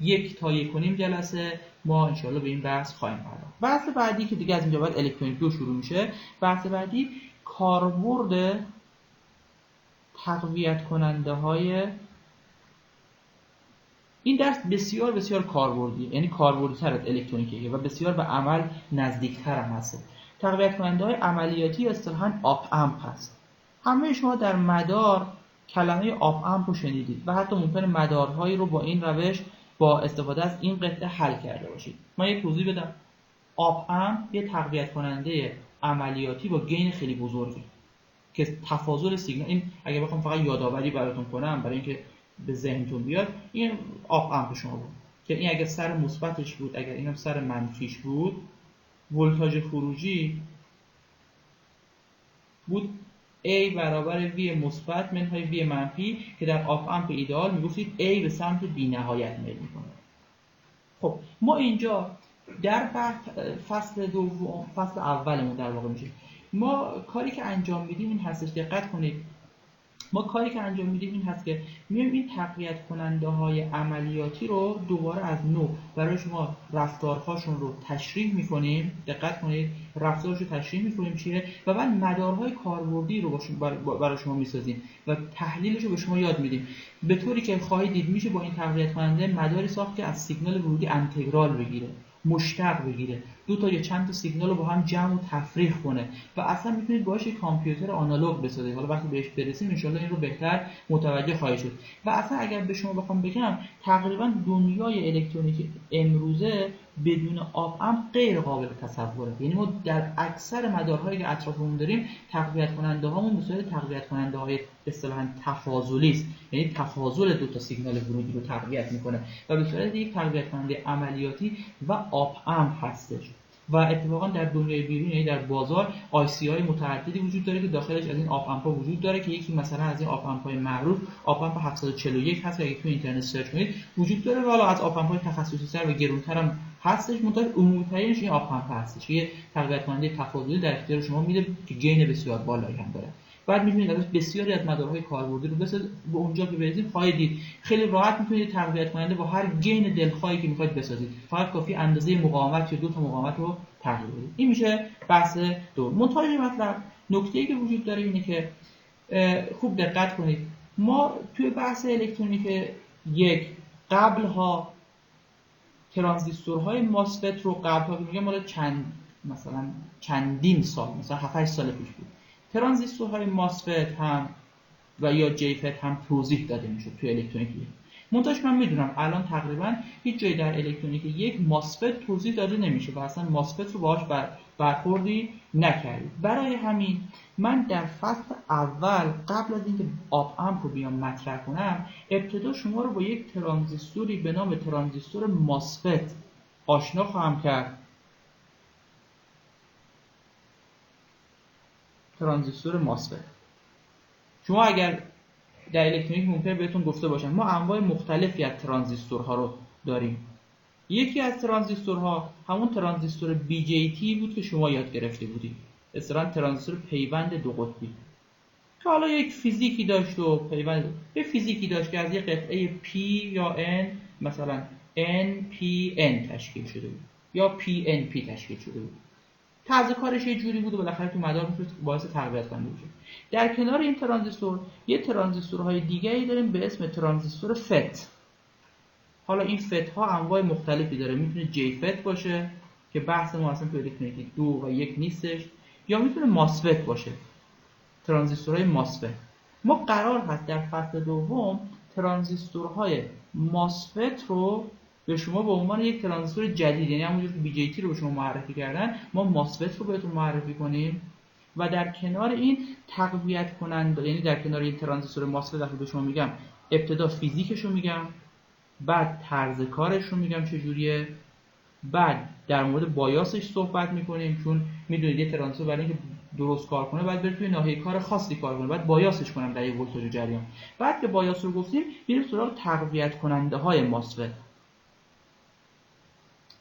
1 تا 1.5 جلسه ما انشالله به این بحث خواهیم پرداخت. بحث بعدی که دیگه از اینجا بعد الکترونیک رو شروع میشه، بحث بعدی کاربرد تقویت کننده های این درس بسیار بسیار کاربردیه، یعنی کاربردی تر از الکترونیکیه و بسیار به عمل نزدیکتر هم هست. تقویت کننده های عملیاتی اصطلاحاً آپ امپ هست. همه شما در مدار کلمه آپ امپ رو شنیدید و حتی ممکنه مدارهایی رو با این روش با استفاده از این قطعه حل کرده باشید. من یه توضیح بدم. آپ امپ یه تقویت کننده عملیاتی با گین خیلی بزرگه که تفاضل سیگنال، این اگه بخوام فقط یادآوری براتون کنم برای اینکه به ذهنتون بیاد، این آپ امپ شما بود که این اگه سر مثبتش بود، اگر اینم سر منفیش بود، ولتاژ خروجی بود A برابر V مثبت منهای V منفی که در آپ امپ ایدئال میگفتید A به سمت بی‌نهایت میل میکنه. خب ما اینجا در فصل دوم، فصل اولمون در واقع میشه، ما کاری که انجام میدیم این هستش، دقت کنید، ما کاری که انجام میدیم این هست که میایم این تقویت کننده های عملیاتی رو دوباره از نو برای شما رفتارهاشون رو تشریح میکنیم. دقت کنید، رفتارش رو تشریح میکنیم چیه و بعد مدارهای کاربردی رو برای شما میسازیم و تحلیلش رو به شما یاد میدیم، به طوری که خواهید دید میشه با این تقویت کننده مداری ساخت که از سیگنال ورودی انتگرال بگیره، مشتق بگیره، دو تا یا چند تا سیگنال رو با هم جمع و تفریق کنه و اصلا میتونید باهاش یک کامپیوتر آنالوگ بسازید. حالا وقتی بهش برسیم ان شاءالله این رو بهتر متوجه خواهید شد. و اصلا اگر به شما بخوام بگم تقریبا دنیای الکترونیک امروزه بدون آپ امپ غیر قابل تصوره. یعنی ما در اکثر مدارهایی که اطرافمون داریم تقویت کننده هامون به صورت تقویت کننده های اصطلاحاً تفاضلی است، یعنی تفاضل دو تا سیگنال ورودی رو تقویت میکنه و به صورت یک تقویت کننده عملیاتی و آپ امپ هستش. و اتفاقا در دنیای بیرون، یعنی در بازار آی سی های متعددی وجود داره که داخلش از این آپ امپ ها وجود داره که یکی مثلا از این آپ امپ های معروف آپ امپ 741 هست که اگه تو اینترنت سرچ کنید وجود داره و حالا از آپ امپ های تخصصی تر و گرونتر هم هستش. منتها عمومی ترینش این آپ امپ هستش که یه تقویت کننده تفاضلی در اختیار شما میده که گین بسیار بالایی هم داره. بعد میتونید ازش بسیاری از مدارهای کاربردی رو بسازید. به اونجا که برسید خواهید دید خیلی راحت میتونید تقویت کننده با هر گین دلخواهی که میخواید بسازید، فقط کافی اندازه مقاومت یا دو تا مقاومت رو تغییر بدید. این میشه بحث دو. منتها مطلب نکته‌ای که وجود داره اینه که خوب دقت کنید، ما توی بحث الکترونیک یک قبلها ترانزیستورهای ماسفت رو قبلها که میگم مال مثلا چندین سال، مثلا 7-8 سال پیش بود، ترانزیستورهای ماسفت هم و یا جیفت هم توضیح داده میشد توی الکترونیک یک. منتهاش من میدونم الان تقریبا هیچ جایی در الکترونیک یک ماسفت توضیح داده نمیشه و اصلا ماسفت رو باهاش برخوردی نکردید. برای همین من در فصل اول قبل از اینکه آپ امپ رو بیام مطرح کنم، ابتدا شما رو با یک ترانزیستوری به نام ترانزیستور ماسفت آشنا خواهم کرد. ترانزیستور ماسفت، شما اگر در الکترونیک ممکنه بهتون گفته باشن ما انواع مختلفی از ترانزیستورها رو داریم. یکی از ترانزیستورها همون ترانزیستور BJT بود که شما یاد گرفته بودید، اصطلاحاً ترانزیستور پیوند دو قطبی که حالا یک فیزیکی داشت و پیوند یه فیزیکی داشت که از یک قطعه P یا N مثلا NPN تشکیل شده بود یا PNP تشکیل شده بود. طرز کارش یه جوری بود و بالاخره تو مدار میتونه باعث تقویت کننده بشه. در کنار این ترانزیستور یه ترانزیستورهای دیگه‌ای داریم به اسم ترانزیستور FET. حالا این فت ها انواع مختلفی داره، میتونه جی فت باشه که بحث ما اصلا تو الکترونیکی 2 و 1 نیستش، یا میتونه ماسفت باشه، ترانزیستورهای ماسفت. ما قرار هست در فصل دوم ترانزیستورهای ماسفت رو به شما به عنوان یک ترانزیستور جدید، یعنی همونجور که بی جی تی رو به شما معرفی کردن، ما ماسفت رو بهتون معرفی کنیم و در کنار این تقویت کننده، یعنی در کنار این ترانزیستور ماسفت وقتی به شما میگم ابتدا فیزیکش رو میگم، بعد طرز کارش رو میگم چجوریه، بعد در مورد بایاسش صحبت میکنیم، چون میدونید یه ترانزیستور برای اینکه درست کار کنه باید بره توی ناحیه کار خاصی کار کنه، بعد بایاسش کنم در یه ولتاژ جریان. بعد که بایاس رو گفتیم میریم سراغ تقویت کننده های ماسفت.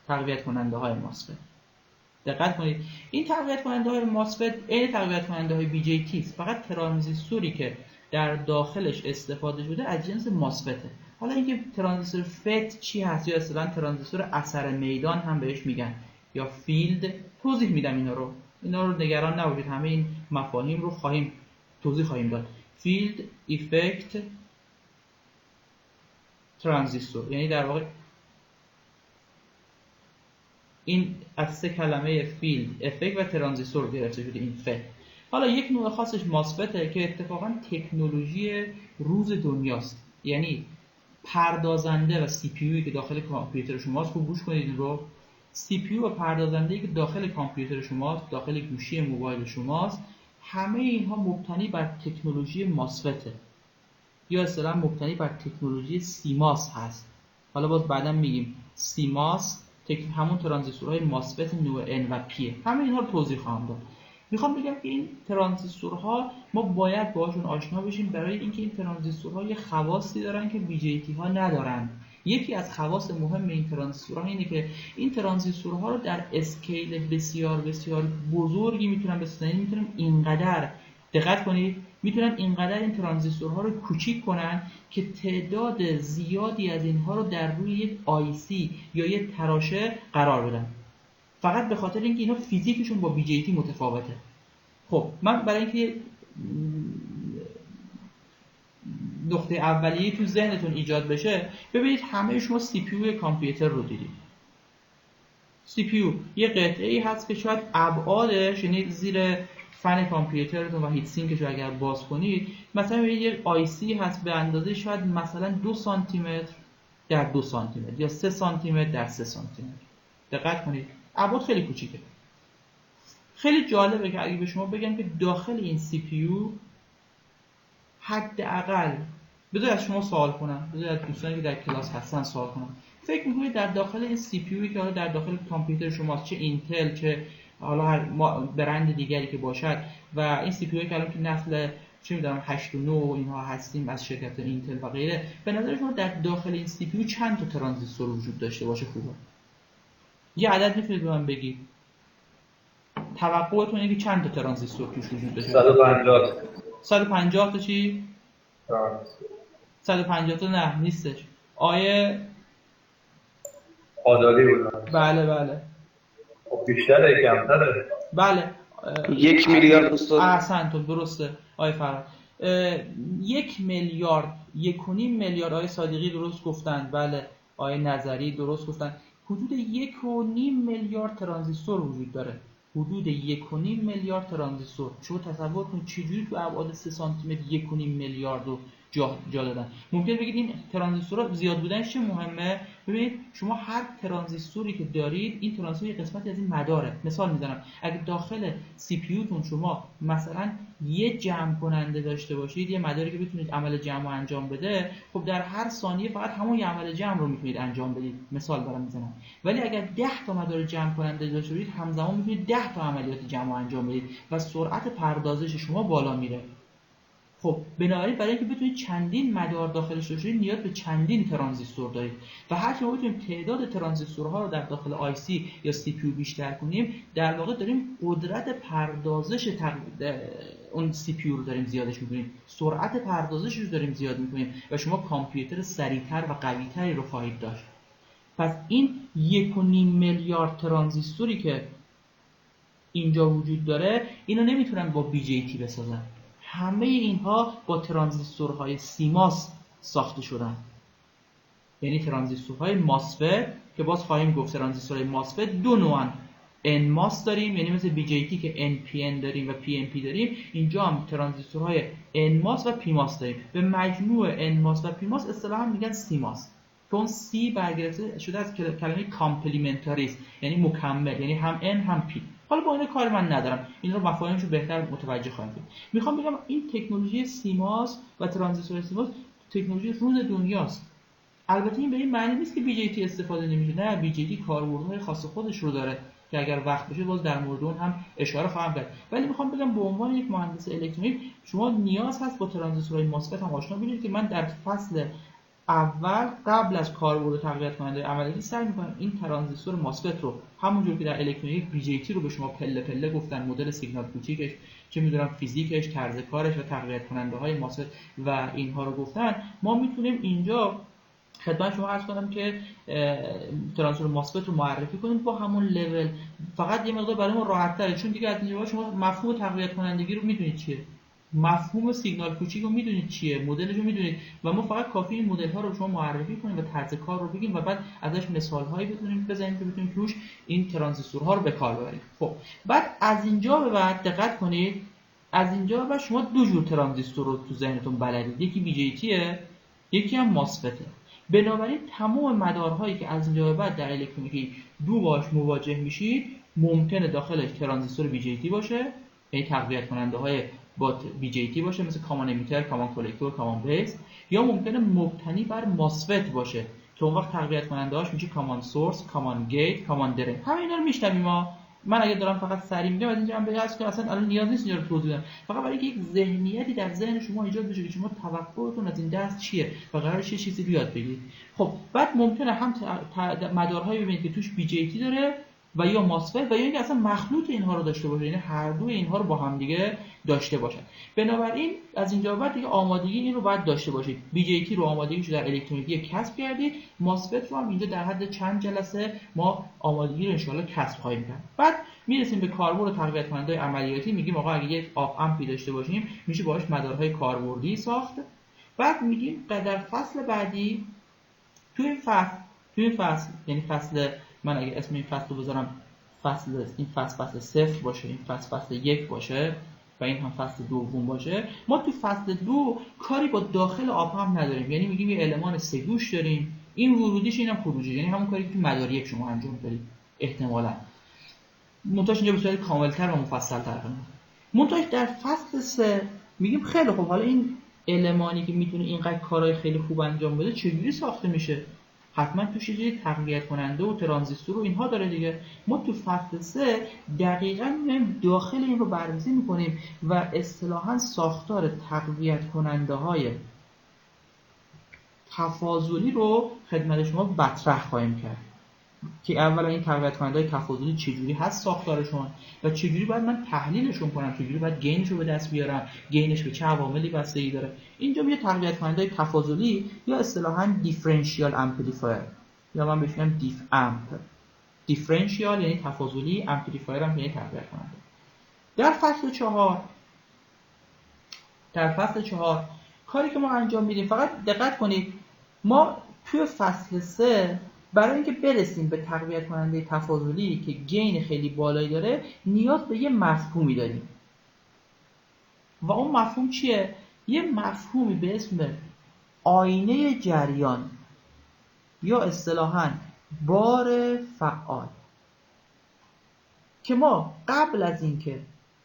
تقویت کننده های ماسفت، دقت کنید این تقویت کننده های ماسفت این تقویت کننده های بی جی تی است، فقط ترانزیستوری که در داخلش استفاده شده از جنس ماسفته. حالا اینکه ترانزیستور فت چی هست، یا اصلا ترانزیستور اثر میدان هم بهش میگن، یا فیلد، توضیح میدم اینا رو نگران نباشید، همه این مفاهیم رو توضیح خواهیم داد. فیلد افکت ترانزیستور، یعنی در واقع این از سه کلمه فیلد، افکت و ترانزیستور گرفته شده این فت. حالا یک نوع خاصش ماسفته که اتفاقا تکنولوژی روز دنیاست، یعنی پردازنده و سی پی یویی که داخل کامپیوتر شماست، خوب گوش کنید این رو، سی پی یو و پردازنده‌ای که داخل کامپیوتر شماست، داخل گوشی موبایل شماست، همه اینها مبتنی بر تکنولوژی ماسفته، یا اصطلاحاً مبتنی بر تکنولوژی سیماس هست. حالا باز بعداً میگیم سیماس همون ترانزیستورهای ماسفت نوع N و P، همه اینها رو توضیح خواهم داد. میخوام بگم که این ترانزیستورها ما باید باهاشون آشنا بشیم، برای اینکه این ترانزیستورها یه خواصی دارن که بی جی تی ها ندارن. یکی از خواص مهم این ترانزیستورها اینه که این ترانزیستورها رو در اسکیل بسیار بسیار بزرگی میتونن بسازن، میتونن اینقدر، دقت کنید، میتونن اینقدر این ترانزیستورها رو کوچیک کنن که تعداد زیادی از اینها رو در روی یک آی سی یا یک تراشه قرار بدن، فقط به خاطر اینکه اینا فیزیکشون با بی جی تی متفاوته. خب من برای اینکه نقطه اولیه تو ذهنتون ایجاد بشه، ببینید همه شما سی پی یو کامپیوتر رو دیدید. سی پی یو یه قطعه‌ای هست که شاید ابعادش، یعنی زیر فن کامپیوترتون و هیت سینکش رو اگر باز کنید، مثلا یه آی سی هست به اندازه شاید مثلا 2 سانتی متر در 2 سانتی متر یا 3 سانتی متر در 3 سانتی متر. دقت کنید ابعاد خیلی کوچیکه. خیلی جالبه که اگه به شما بگم که داخل این سی پی یو حداقل، بذار از شما سوال کنم، بذار از دوستانی که در کلاس هستن سوال کنم، فکر می‌کنید در داخل این سی پی یویی که حالا در داخل کامپیوتر شماست، چه اینتل چه حالا هر برند دیگری که باشد، و این سی پی یویی که الان تو نسل چه می‌دونم 8 و 9 و اینها هستیم از شرکت اینتل و غیره، به نظر شما در داخل این سی پی یو چند تا ترانزیستور وجود داشته باشه خوبه؟ یه عدد میتونید به من بگید؟ توقعتون اینه که چند تا ترانزیستور توش وجود داشته؟ 150. 150 تا چی؟ 150 تا نه نیستش. آیه آدالی بودن. بله. خب بیشتره کمتره؟ بله. 1 میلیارد استاد. احسنتون درسته آیه فراد. 1 میلیارد 1.5 میلیارد آیه صادقی درست گفتن، بله آیه نظری درست گفتن. حدود 1.5 میلیارد ترانزیستور وجود داره. حدود 1.5 میلیارد ترانزیستور. شما تصور کنید چجوری تو ابعاد 3 سانتی متر 1.5 میلیارد رو جا دادن. ممکن بگید این ترانزیستورها زیاد بودنش چه مهمه؟ ببینید شما هر ترانزیستوری که دارید، این ترانزیستور یه قسمتی از این مداره. مثال میزنم، اگه داخل سی پی یو تون شما مثلا یه جمع کننده داشته باشید، یه مداری که بتونید عمل جمع رو انجام بده، خب در هر ثانیه فقط همون یه عمل جمع رو میتونید انجام بدید. مثال دارم میزنم. ولی اگر 10 تا مدار جمع کننده داشته باشید، همزمان میتونید 10 تا عملیات جمع رو انجام بدید و سرعت پردازش شما بالا میره. خب بنابراین برای اینکه بتونید چندین مدار داخلش داشته باشید، نیاز به چندین ترانزیستور دارید و هر چه ما بتونیم تعداد ترانزیستورها رو در داخل آی سی یا سی پی یو بیشتر کنیم، در واقع داریم قدرت پردازش اون سی پی یو رو داریم زیادش می‌کنیم، سرعت پردازش رو داریم زیاد می‌کنیم و شما کامپیوتر سریعتر و قوی‌تری رو خواهید داشت. پس این 1.5 میلیارد ترانزیستوری که اینجا وجود داره، اینا نمیتونن با بی جی تی بسازن. همه اینها با ترانزیستورهای سیماس ساخته شدن. یعنی ترانزیستورهای ماسفت که باز خواهیم گفت ترانزیستورهای ماسفت دو نوعن، ان ماس داریم یعنی مثل بی جی تی که ان پی ان داریم و پی ام پی داریم، اینجا هم ترانزیستورهای ان ماس و پی ماس داریم. به مجموع ان ماس و پی ماس اصطلاحا میگن سی ماس، چون سی برگرفته شده از کلمه کامپلیمنتاری است، یعنی مکمل، یعنی هم ان هم پی. حالا با این کار من ندارم، این رو مفاهیمشو بهتر متوجه خواهیم شد. میخوام بگم این تکنولوژی سی ماس و ترانزیستور سی ماس تکنولوژی روز دنیاست. البته این به این معنی نیست که بی جی تی استفاده نمیشه، نه، بی جی تی کاربردهای خاص خودش رو داره که اگر وقت بشه باز در مورد اون هم اشاره خواهم کرد. ولی میخوام بگم به عنوان یک مهندس الکترونیک شما نیاز هست با ترانزیستورهای ماسفت هم آشنا بشید که من در فصل اول قبل از کاربرد تقویت کننده عملیاتی سعی می‌کنم این ترانزیستور ماسفت رو همونجور که در الکترونیک بی جی تی رو به شما پله پله گفتن، مدل سیگنال کوچیکش، چه می‌دونم فیزیکش، طرز کارش و تقویت کننده‌های ماسفت و اینها رو گفتن، ما میتونیم اینجا خدمت شما عرض کنم که ترانزیستور ماسفت رو معرفی کنیم با همون لول. فقط یه مقدار برای ما راحت‌تره چون دیگه از اینجا شما مفهوم تقویت کنندگی رو میدونید چیه، مفهوم سیگنال کوچیک رو میدونید چیه، مدلش رو میدونید و ما فقط کافی این مدل ها رو شما معرفی کنیم و طرز کار رو بگیم و بعد ازش مثال هایی بزنیم که بتونیم توش این ترانزیستورها رو به کار ببریم. خب بعد از اینجا به بعد دقت کنید، از اینجا به بعد شما دو جور ترانزیستور رو تو ذهنتون بلدید، یکی بی جی تیه، یکی هم ماسفته. بنابراین تمام مدارهایی که از اینجا به بعد در الکترونیکی دو باش مواجه میشید ممکنه داخلش ترانزیستور بی جی تی باشه، یعنی تقویت کننده های با بی جی تی باشه مثل کامان امیتر، کامان کلکتور، کامان بیس، یا ممکنه مبتنی بر ماسفت باشه که اون وقت تقویت کننده هاش میشه کامان سورس، کامان گیت، کامان درین. همه اینا رو میشنویم ما. من اگه دارم فقط سریع میگم از اینجا هم بگم که اصلا الان نیاز نیست اینجا رو توضیح بدم، فقط برای اینکه یک ذهنیتی در ذهن شما ایجاد بشه که شما توقعتون از این درس چیه و قراره چه چیزی بیاد بگید. خب بعد ممکنه هم مدارهایی ببینید که توش بی جی تی داره و یا ماسفت و یا اینکه اصلا مخلوط اینها رو داشته باشه، یعنی هر دو اینها رو با هم دیگه داشته باشن. بنابراین از اینجا بعد دیگه آمادگی این رو باید داشته باشید. بی جی تی رو آمادگیشو در الکترونیکی کسب کردید، ماسفت رو هم اینجا در حد چند جلسه ما آمادگی رو ان شاءالله کسب خواهیم کرد. بعد میرسیم به کاربرد تقویت کننده عملیاتی، میگیم آقا اگه یک آپ امپی داشته باشیم میشه باهاش مدارهای کاربردی ساخت. بعد میگیم در فصل بعدی تو این فصل یعنی فصل، من اگه اسم این فصل رو بذارم این فصل 0 باشه، این فصل 1 باشه و این هم فصل دوم باشه، ما تو فصل 2 کاری با داخل آپ هم نداریم، یعنی میگیم یه المان سه گوش داریم، این ورودیش اینم خروجی، یعنی همون کاری که تو مدار 1 شما انجام بدید احتمالاً، منتهاش اینجا به صورت کاملتر و مفصل‌تر کنیم. منتهاش در فصل 3 میگیم خیلی خوب، حالا این المانی که میتونه اینقدر کارهای خیلی خوب انجام بده چجوری ساخته میشه؟ حتما توش یه تقویت کننده و ترانزیستور و اینها داره دیگه. ما تو فصل 3 دقیقاً میایم داخل این رو بررسی میکنیم و اصطلاحاً ساختار تقویت کننده های تفاضلی رو خدمت شما مطرح خواهیم کرد که اولا این تقویت کننده های تفاضلی چجوری هست ساختارشون و چجوری باید من تحلیلشون کنم، چجوری باید گینش رو به دست بیارم، گینش به چه عواملی بستگی داره. اینجا یه تقویت کننده های تفاضلی یا اصطلاحاً دیفرنشیال امپلیفایر یا من بهش میگم دیف امپ، دیفرنشیال یعنی تفاضلی، امپلیفایر هم یعنی تقویت کننده. در فصل 4 کاری که ما انجام میدیم، فقط دقت کنید، ما توی فصل 3 برای اینکه برسیم به تقویت کننده تفاضلی که گین خیلی بالایی داره نیاز به یه مفهومی داریم و اون مفهوم چیه؟ یه مفهومی به اسم آینه جریان یا اصطلاحاً بار فعال که ما قبل از اینکه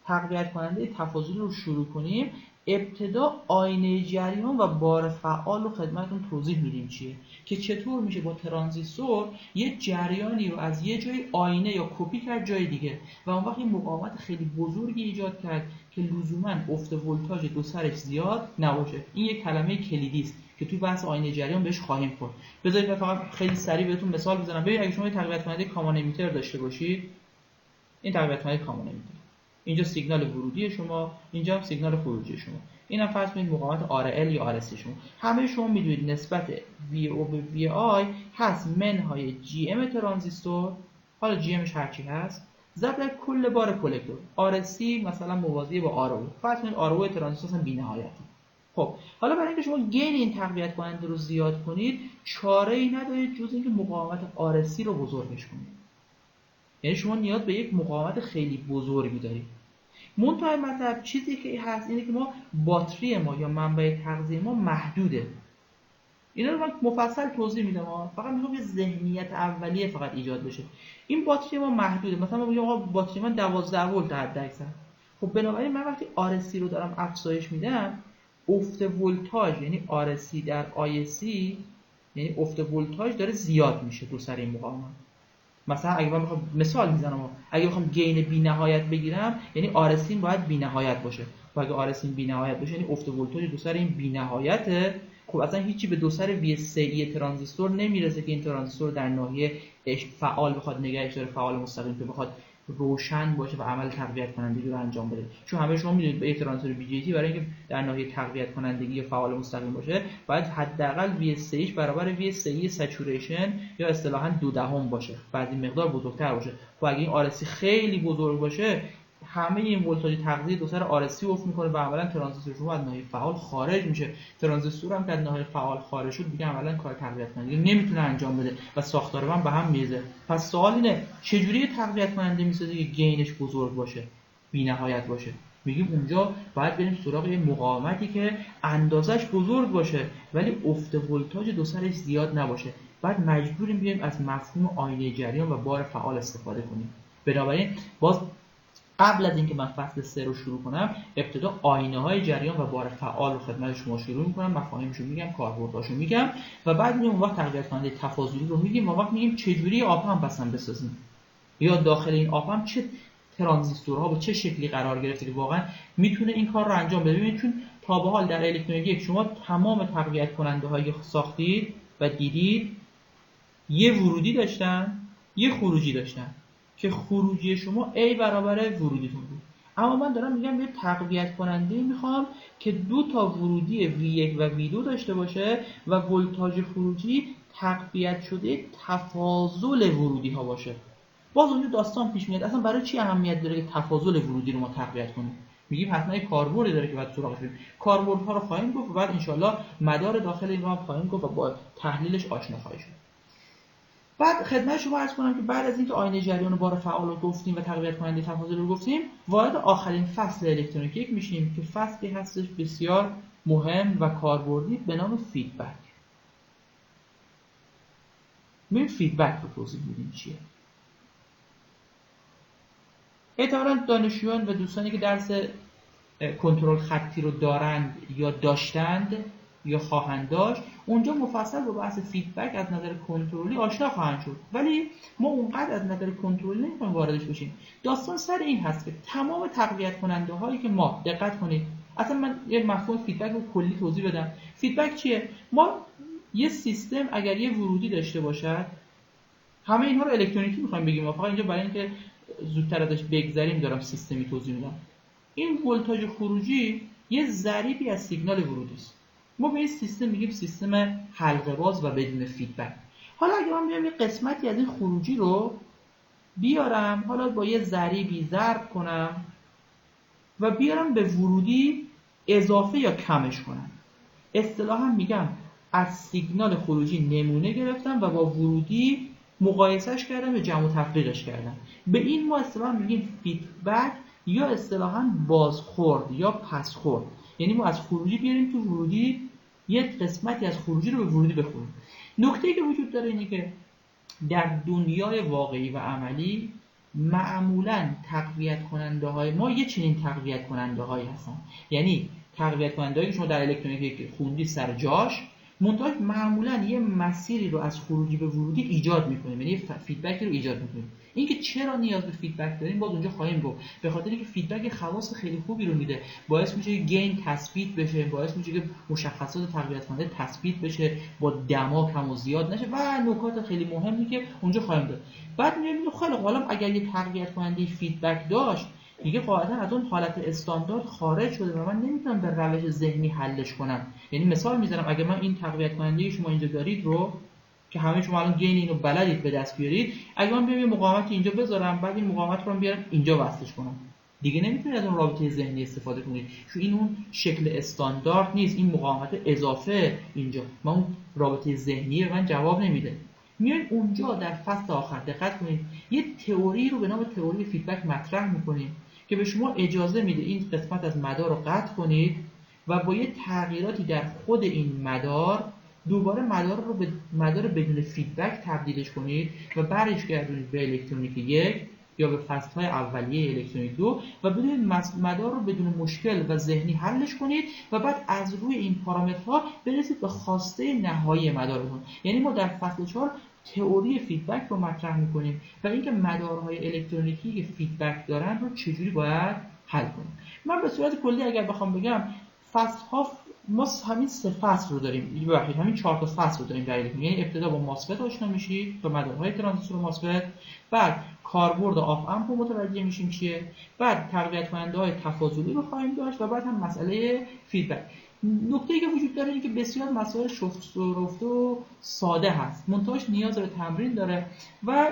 تقویت کننده تفاضلی رو شروع کنیم ابتدا آینه جریان و بار فعال رو خدمتتون توضیح میدیم چیه، که چطور میشه با ترانزیستور یه جریانی رو از یه جای آینه یا کپی کرد جای دیگه و اون وقت این مقاومت خیلی بزرگی ایجاد کرد که لزوما افت ولتاژ دو سرش زیاد نباشه. این یک کلمه کلیدی است که توی بحث آینه جریان بهش خواهیم خورد. بذارید فقط خیلی سریع بهتون مثال بزنم. ببینید اگه شما یه تقویت کننده کامان امیتر داشته باشید، این تقویت کننده کامان امیتر، اینجا سیگنال ورودی شما، اینجا هم سیگنال خروجی شما، اینم فرض کنید مقاومت RL یا RC شما. همه شما میدونید نسبت VO به VI هست منهای GM ترانزیستور، حالا GMش هرچی هست، ضرب در کل بار کلکتور. RC مثلا موازی با RO، فرض کنید RO ترانزیستور اصلا بی‌نهایته. خب حالا برای اینکه شما گین این تقویت کننده رو زیاد کنید، چاره ای ندارید جز اینکه مقاومت RSC رو بزرگش کنید. یعنی شما نیاز به یک مقاومت خیلی بزرگی دارید. منتهای مطلب چیزی که هست اینه که ما باتری ما یا منبع تغذیه ما محدوده. اینا رو من مفصل توضیح میدم، فقط میخوام یه ذهنیت اولیه فقط ایجاد بشه. این باتری ما محدوده. مثلا ما میگیم آقا باتری من 12 ولت حداکثر. خب بنابراین من وقتی RSC رو دارم افزایش میدم، افت ولتاژ یعنی RSC در ISC یعنی افت ولتاژ داره زیاد میشه رو سر این مقاومت. مثلا اگه من بخوام مثال میزنم، اگه بخوام گین بی‌نهایت بگیرم یعنی RSC باید بی‌نهایت باشه. و اگه RSC بی‌نهایت باشه یعنی افت ولتاژ رو سر این بی‌نهایته. خب اصلا هیچی به دو سر VSC ترانزیستور نمیرسه که این ترانزیستور در ناحیه فعال بخواد نگهش داره، فعال مستقیم که بخواد روشن باشه و عمل تقویت کنندگی رو انجام بده. چون همه شما میدونید به ترانزیستور BJT برای اینکه در ناحیه تقویت کنندگی یا فعال مستقیم باشه باید حداقل VSC برابر VSC سچوریشن یا اصطلاحاً 0.2 باشه، بعضی مقدار بزرگتر باشه. خب اگه این RSC خیلی بزرگ باشه همه این ولتاژ تغذیه دو سر RSC افت میکنه و عملاً ترانزیستور شما از ناحیه فعال خارج میشه. ترانزیستور هم که از ناحیه فعال خارج شد دیگه عملاً کار تقویت کننده نمیتونه انجام بده و ساختار من به هم میریزه. پس سوال اینه چجوری تقویت کننده میسازه که گینش بزرگ باشه، بی‌نهایت باشه؟ میگیم اونجا باید بریم سراغ یه مقاومتی که اندازش بزرگ باشه ولی افت ولتاژ دو سرش زیاد نباشه. بعد مجبوریم بیایم از مفهوم آینه جریان و بار فعال استفاده کنیم. بنابراین باز قبل از اینکه من فصل 3 رو شروع کنم ابتدا آینه‌های جریان و بار فعال رو خدمت شما شروع می‌کنم، مفاهیمشو میگم، کاربرداشو میگم و بعد میگم اون وقت تقویت کننده تفاضلی رو میگیم و وقت میگیم چجوری آپامپ اصلا بسازیم یا داخل این آپامپ چه ترانزیستورها با چه شکلی قرار گرفته که واقعا میتونه این کار رو انجام بده. ببینید چون تا به حال در الکترونیک شما تمام تقویت کننده‌های ساختید و دیدید یه ورودی داشتن، یه خروجی داشتن که خروجی شما A برابر ورودیتون بود. اما من دارم میگم یه تقویت کننده میخوام که 2 تا ورودی V1 و V2 داشته باشه و ولتاژ خروجی تقویت شده تفاضل ورودی ها باشه. باز اونجا داستان پیش میاد اصلا برای چی اهمیت داره که تفاضل ورودی رو ما تقویت کنیم؟ میگیم حتما یه کاربردی داره که بعد سراغش بریم. کاربردها رو خواهیم گفت و بعد ان شاءالله مدار داخل این رو هم خواهیم گفت و با تحلیلش آشنا خواهید شد. بعد خدمت شما عرض کنم که بعد از اینکه آینه جریان و بار فعال رو گفتیم و تقویت کننده تفاضل رو گفتیم وارد آخرین فصل الکترونیک میشیم که فصلی هستش بسیار مهم و کاربردی به نام فیدبک. میریم فیدبک رو توضیح میدیم چیه. احتمالاً دانشجویان و دوستانی که درس کنترل خطی رو دارند یا داشتند یا خواهند داشت اونجا مفصل با بحث فیدبک از نظر کنترلی آشنا خواهند شد، ولی ما اونقدر از نظر کنترلی نمی‌خوایم واردش بشیم. داستان سر این هست که تمام تقویت کننده هایی که ما دقت کنید، اصلا من یه مفهوم فیدبک رو کلی توضیح بدم. فیدبک چیه؟ ما یه سیستم اگر یه ورودی داشته باشد، همه اینها رو الکترونیکی می‌خوایم بگیم، فقط اینجا برای اینکه زودتر ازش بگذریم دارم سیستمی توضیح میدم. این ولتاژ خروجی یه ضریبی از سیگنال ورودی است. ما به این سیستم میگیم سیستم حلقه باز و بدون فیدبک. حالا اگه من بیام یه قسمتی از این خروجی رو بیارم، حالا با یه ضریبی ضرب کنم و بیارم به ورودی اضافه یا کمش کنم، اصطلاحاً میگم از سیگنال خروجی نمونه گرفتم و با ورودی مقایسهش کردم و جمع و تفریقش کردم. به این ما اصطلاحاً میگیم فیدبک یا اصطلاحاً بازخورد یا پسخورد. یعنی ما از خروجی بیاریم تو ورودی یک قسمتی از خروجی رو به ورودی بخوریم. نکته‌ای که وجود داره اینه که در دنیای واقعی و عملی معمولاً تقویت کننده های ما یه چنین تقویت کننده هایی هستن. یعنی تقویت کننده هایی که شما در الکترونیک خوندی سر جاش، منتها معمولاً یه مسیری رو از خروجی به ورودی ایجاد می‌کنیم، یعنی فیدبکی رو ایجاد می‌کنیم. اینکه چرا نیاز به فیدبک داریم باز اونجا خواهیم گفت. به خاطر اینکه فیدبک خواص خیلی خوبی رو میده، باعث میشه گین تثبیت بشه، باعث میشه که مشخصات تقویت کننده تثبیت بشه، با دما کم و زیاد نشه و نکات خیلی مهمی که اونجا خواهیم داد. بعد میگیم خیلی حالا اگر یه تقویت کننده فیدبک داشت دیگه قاعدتا از اون حالت استاندارد خارج شده و من نمیتونم به روش ذهنی حلش کنم. یعنی مثال میزنم، اگه من این تقویت کننده شما اینجا دارید رو که همه شما الان گین اینو بلدید به دست بیارید، اگه من بیام یه مقاومت اینجا بذارم بعد این مقاومت رو بیارم اینجا وصلش کنم، دیگه نمیتونید از اون رابطه ذهنی استفاده کنید، چون این اون شکل استاندارد نیست، این مقاومت اضافه اینجا، من اون رابطه ذهنی به من جواب نمیده. میایم اونجا در فصل آخر دقت کنید یه تئوری رو به نام تئوری فیدبک مطرح میکنیم که به شما اجازه میده این قسمت از مدار رو قطع کنید و با یه تغییراتی در خود این مدار دوباره مدار رو به مدار بدون فیدبک تبدیلش کنید و برش گردونید به الکترونیک 1 یا به فصل‌های اولیه الکترونیک 2 و بدون مدار رو بدون مشکل و ذهنی حلش کنید و بعد از روی این پارامترها برسید به خواسته نهایی مدارتون. یعنی ما در فصل 4 تئوری فیدبک رو مطرح می‌کنیم و اینکه مدارهای الکترونیکی که فیدبک دارن رو چجوری باید حل کنیم. من به صورت کلی اگر بخوام بگم فصل‌ها ما همین 3 فصل رو داریم، ببخشید همین 4 تا فصل رو داریم در الکترونیک. یعنی ابتدا با ماسفت آشنا میشی، با مدارهای ترانزیستور ماسفت، بعد کاربرد آف امپ رو متوجه میشیم چیه، بعد تقویت کننده‌های تفاضلی رو خواهیم داشت و بعد هم مسئله فیدبک. نکته‌ای که وجود داره اینه که بسیار مسائل شفت و رفته و ساده هست، منتهاش نیاز به تمرین داره و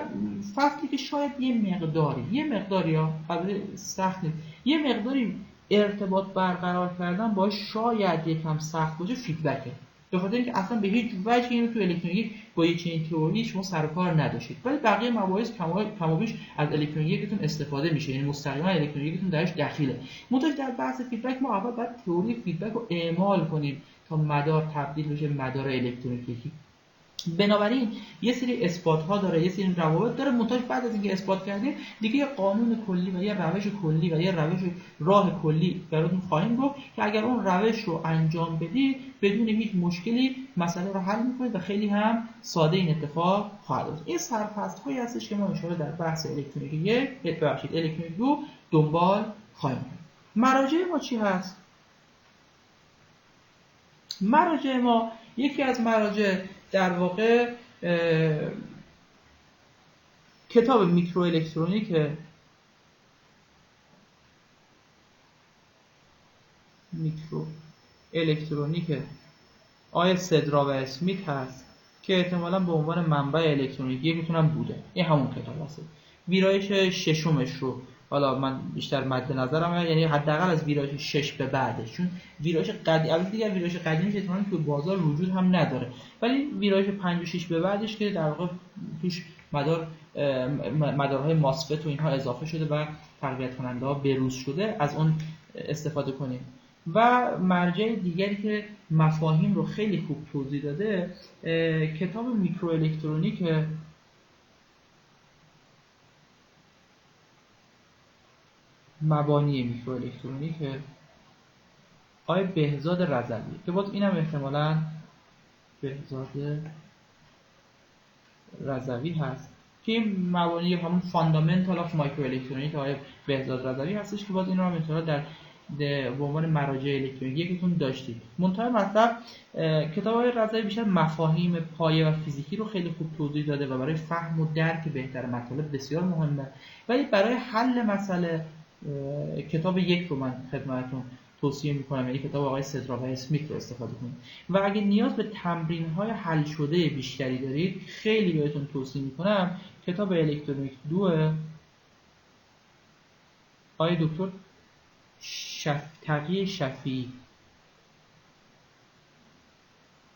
فصلی که شاید یه مقداری ها البته سخت نیست، یه مقداری ارتباط برقرار کردن باش شاید یکم سخت باشه فیدبکه، به خاطر اینکه اصلا به هیچ وجهی اینو تو الکترونیک با یه چنین تئوری شما سر و کار نداشتید، ولی بقیه مباحث کم و بیش از الکترونیکتون استفاده میشه، یعنی مستقیما الکترونیکتون درش دخیله. منتها در بحث فیدبک ما اول باید تئوری فیدبک رو اعمال کنیم تا مدار تبدیل بشه مدار الکترونیکی. بنابراین یه سری اثبات ها داره، یه سری روابط داره، منتها بعد از اینکه اثبات کردیم دیگه یه قانون کلی و یه روش کلی و یه راه کلی براتون خواهیم گفت که اگر اون روش رو انجام بدید بدون هیچ مشکلی مسئله رو حل می‌کنید و خیلی هم ساده این اتفاق خواهد افتاد. این سرفصل هایی هستش که ما ان شاءالله در بحث الکترونیک الکترونیک 2 دنبال خواهیم کرد. مراجع ما چی هست؟ مراجع ما یکی از مراجع در واقع کتاب میکرو الکترونیک آقای سدرا و اسمیت هست که احتمالاً به عنوان منبع الکترونیکی یکیتونم بوده. این همون کتاب هست. ویرایش ششمش رو حالا من بیشتر مد نظرم، یعنی حداقل از ویرایش 6 به بعدش، چون ویرایش قدیم البته دیگه ویرایش قدیمش احتمالاً تو بازار وجود هم نداره، ولی ویرایش 5 و 6 به بعدش که در واقع توش مدارهای ماسفت و اینها اضافه شده و تقویت کننده‌ها بروز شده، از اون استفاده کنیم. و مرجع دیگری که مفاهیم رو خیلی خوب توضیح داده کتاب میکرو الکترونیک مبانی میکرو الکترونیک آقای بهزاد رضوی که باز اینم احتمالاً بهزاد رضوی هست که این مبانی همون فاندامنتال آف مایکرو الکترونیک آقای بهزاد رضوی هستش که باز این رو هم احتمالاً در به عنوان مراجع الکترونیکی یکیتون داشتید. منتها مطلب کتاب آقای رضوی بیشتر مفاهیم پایه و فیزیکی رو خیلی خوب توضیح داده و برای فهم و درک بهتر مطالب بسیار مهمه، ولی برای حل مسئله کتاب 1 رو من خدمتتون توصیه میکنم، یعنی کتاب آقای سدرا و اسمیت رو استفاده کنید. و اگه نیاز به تمرین‌های حل شده بیشتری دارید خیلی بهتون توصیه میکنم کتاب الکترونیک 2 آقای دکتر تقی شفیعی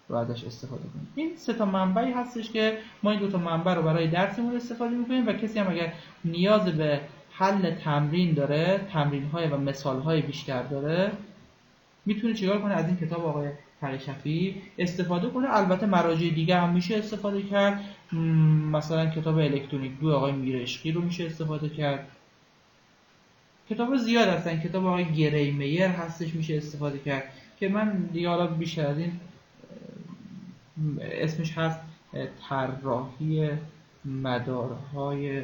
رو ازش استفاده کنید. این 3 تا منبعی هستش که ما این 2 تا منبع رو برای درسمون استفاده میکنیم و کسی هم اگر نیاز به حل تمرین داره، تمرین‌های و مثال‌های بیشتر داره، میتونه چیکار کنه؟ از این کتاب آقای تقی شفیعی استفاده کنه. البته مراجع دیگه هم میشه استفاده کرد، مثلا کتاب الکترونیک 2 آقای میرعشقی رو میشه استفاده کرد. کتاب زیاد هستن، کتاب آقای گری میر هستش میشه استفاده کرد که من دیگه حالا بیشتر از این اسمش هست طراحی مدارهای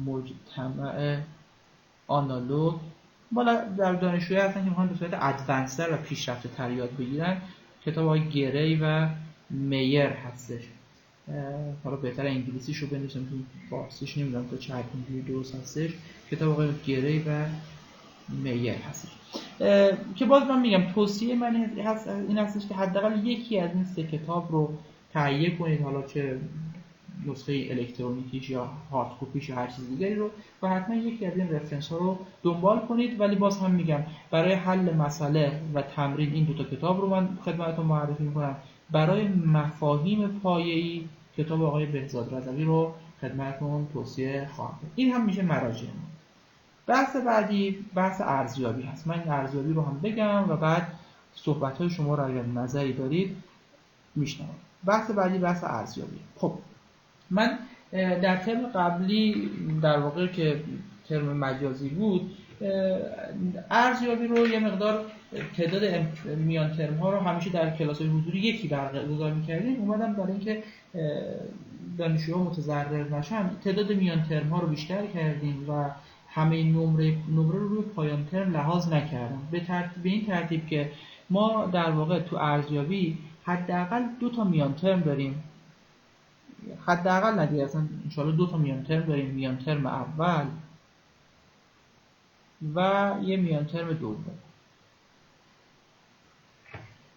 مجتمع آنالوگ. بالا در دانشجویی هستن که میخوان به صورت ادوانس‌تر و پیشرفته تر یاد بگیرن. کتاب آقای گری و میر هستش. حالا بهتر انگلیسیشو بنویسم چون فارسیش نمیدونم تا چه حد اینجوری درست هستش. کتاب آقای گری و میر هستش که باز من میگم توصیه من این هستش که حداقل یکی از این 3 کتاب رو تهیه کنید، حالا چه نسخه الکترونیکیش یا هارد کپیش یا هر چیز دیگری رو و حتما یکی از این رفرنس ها رو دنبال کنید. ولی باز هم میگم برای حل مسئله و تمرین این 2 تا کتاب رو من خدمتتون معرفی میکنم. برای مفاهیم پایه‌ای کتاب آقای بهزاد رضوی رو خدمتتون توصیه خواهم کرد. این هم میشه مراجع ما. بحث بعدی بحث ارزیابی هست. من این ارزیابی رو هم بگم و بعد صحبت‌های شما رو اگر نظری دارید میشنوم. بحث بعدی بحث ارزیابی. خب من در ترم قبلی در واقع که ترم مجازی بود ارزیابی رو یه مقدار تعداد میان ترم ها رو همیشه در کلاس‌های حضوری یکی برگزار می‌کردیم. اومدم برای اینکه دانشجوها متضرر نشن تعداد میان ترم ها رو بیشتر کردیم و همه نمره رو روی پایان ترم لحاظ نکردم به این ترتیب که ما در واقع تو ارزیابی حداقل 2 تا میان ترم داریم. حداقل ندیگه اصلا انشاءالله 2 تا میان ترم داریم. میان ترم اول و یه میان ترم دوم.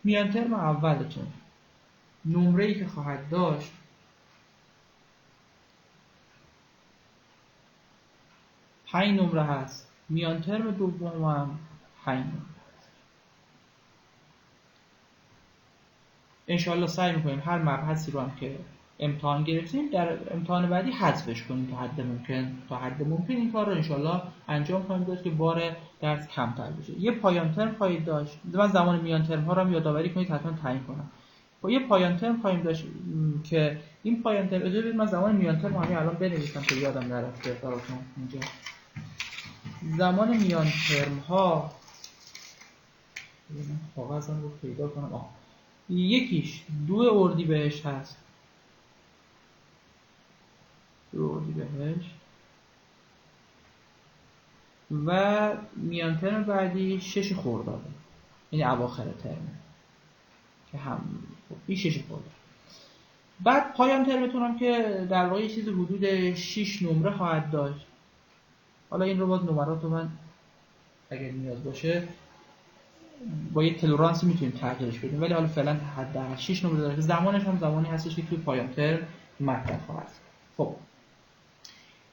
میان ترم اولتون نمره‌ای که خواهد داشت 5 نمره هست. میان ترم دوم هم 5 نمره هست. انشاءالله سعی میکنیم هر مبحثی رو هم که امتحان گرفتیم در امتحان بعدی حذفش کنیم تا حد ممکن این کار رو انشاءالله انجام خواهیم داد که بار درس کمتر بشه. یه پایان ترم خواهید داشت. من زمان میان ترم ها رو هم یادآوری کنید حتما تعیین کنم. یه پایان ترم خواهیم داشت که این پایان ترم اجازه بدید من زمان میان ترم همین الان بنویسم که یادم نرفته براتون اینجا. زمان میان ترم ها کاغذم رو پیدا کنم. یکیش 2 اردیبهشت هست. 2 اردیبهشت و میان ترم بعدی 6 خرداده، یعنی اواخر ترم که هم این 6 خرداد. بعد پایان ترمتون هم که در واقع چیز حدود 6 نمره خواهد داشت. حالا این رو باز نمرات رو من اگر نیاز باشه با یه تلورانسی میتونیم تغییرش بدیم، ولی حالا فعلا حداقل 6 نمره داره. زمانش هم زمانی هستش که توی پایان ترم مطرح خواهد. خب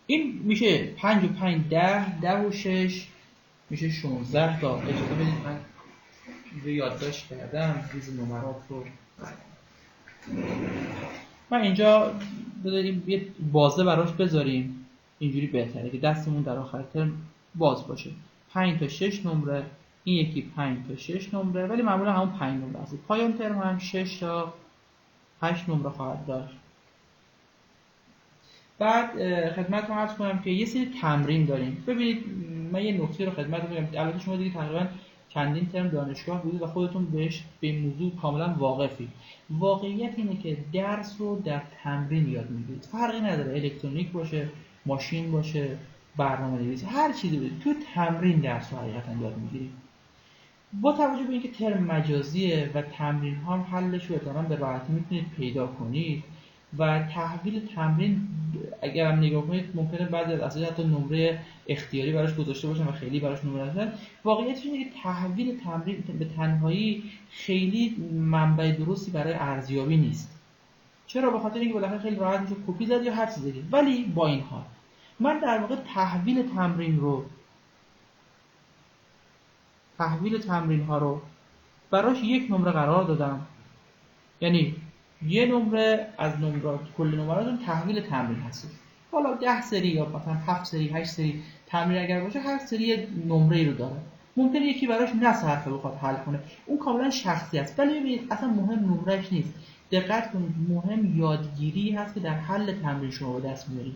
این میشه 5 و 5 10 و 6 میشه 16 تا. اجازه بدید من اینجا یادداشت کردم ریز نمرات رو. من اینجا بذاریم یه بازه براش بذاریم، اینجوری بهتره که دستمون در آخر ترم باز باشه. 5 تا 6 نمره، این یکی 5 تا 6 نمره، ولی معمولا همون 5 نمره است. پایان ترم هم 6 تا 8 نمره خواهد داشت. بعد خدمتتون عرض کنم که یه سری تمرین داریم. ببینید من یه نکته رو خدمتتون میگم. البته شما دیگه تقریبا چندین ترم دانشگاه بودید و خودتون به این موضوع کاملا واقفید. واقعیت اینه که درس رو در تمرین یاد میگیرید. فرقی نداره الکترونیک باشه، ماشین باشه، برنامه‌نویسی، هر چیزی باشه، تو تمرین درس رو حقیقتا یاد میگیرید. با توجه به اینکه ترم مجازیه و تمرین ها هم حلش رو احتمالاً به راحتی میتونید پیدا کنید و تحویل تمرین اگر هم نگاه کنید ممکنه بعضی از اساتید حتی نمره اختیاری براش گذاشته باشن و خیلی براش نمره نذارن. واقعیتش اینه که تحویل تمرین به تنهایی خیلی منبع درستی برای ارزیابی نیست. چرا؟ به خاطر اینکه بالاخره خیلی راحت میشه کپی زد یا هر چیز دیگه. ولی با این حال من در واقع تحویل تمرین ها رو براش 1 نمره قرار دادم. یعنی یه نمره از نمرات کل نمراتون تحویل تمرین هست. حالا 10 سری یا مثلا 7 سری 8 سری تمرین اگر باشه هر سری نمره رو داره. ممکنه یکی براش نصرفه بخواد حل کنه، اون کاملا شخصی است. ولی ببینید اصلا مهم نمرهش نیست. دقت کنید مهم یادگیری هست که در حل تمرین شما به دست میارید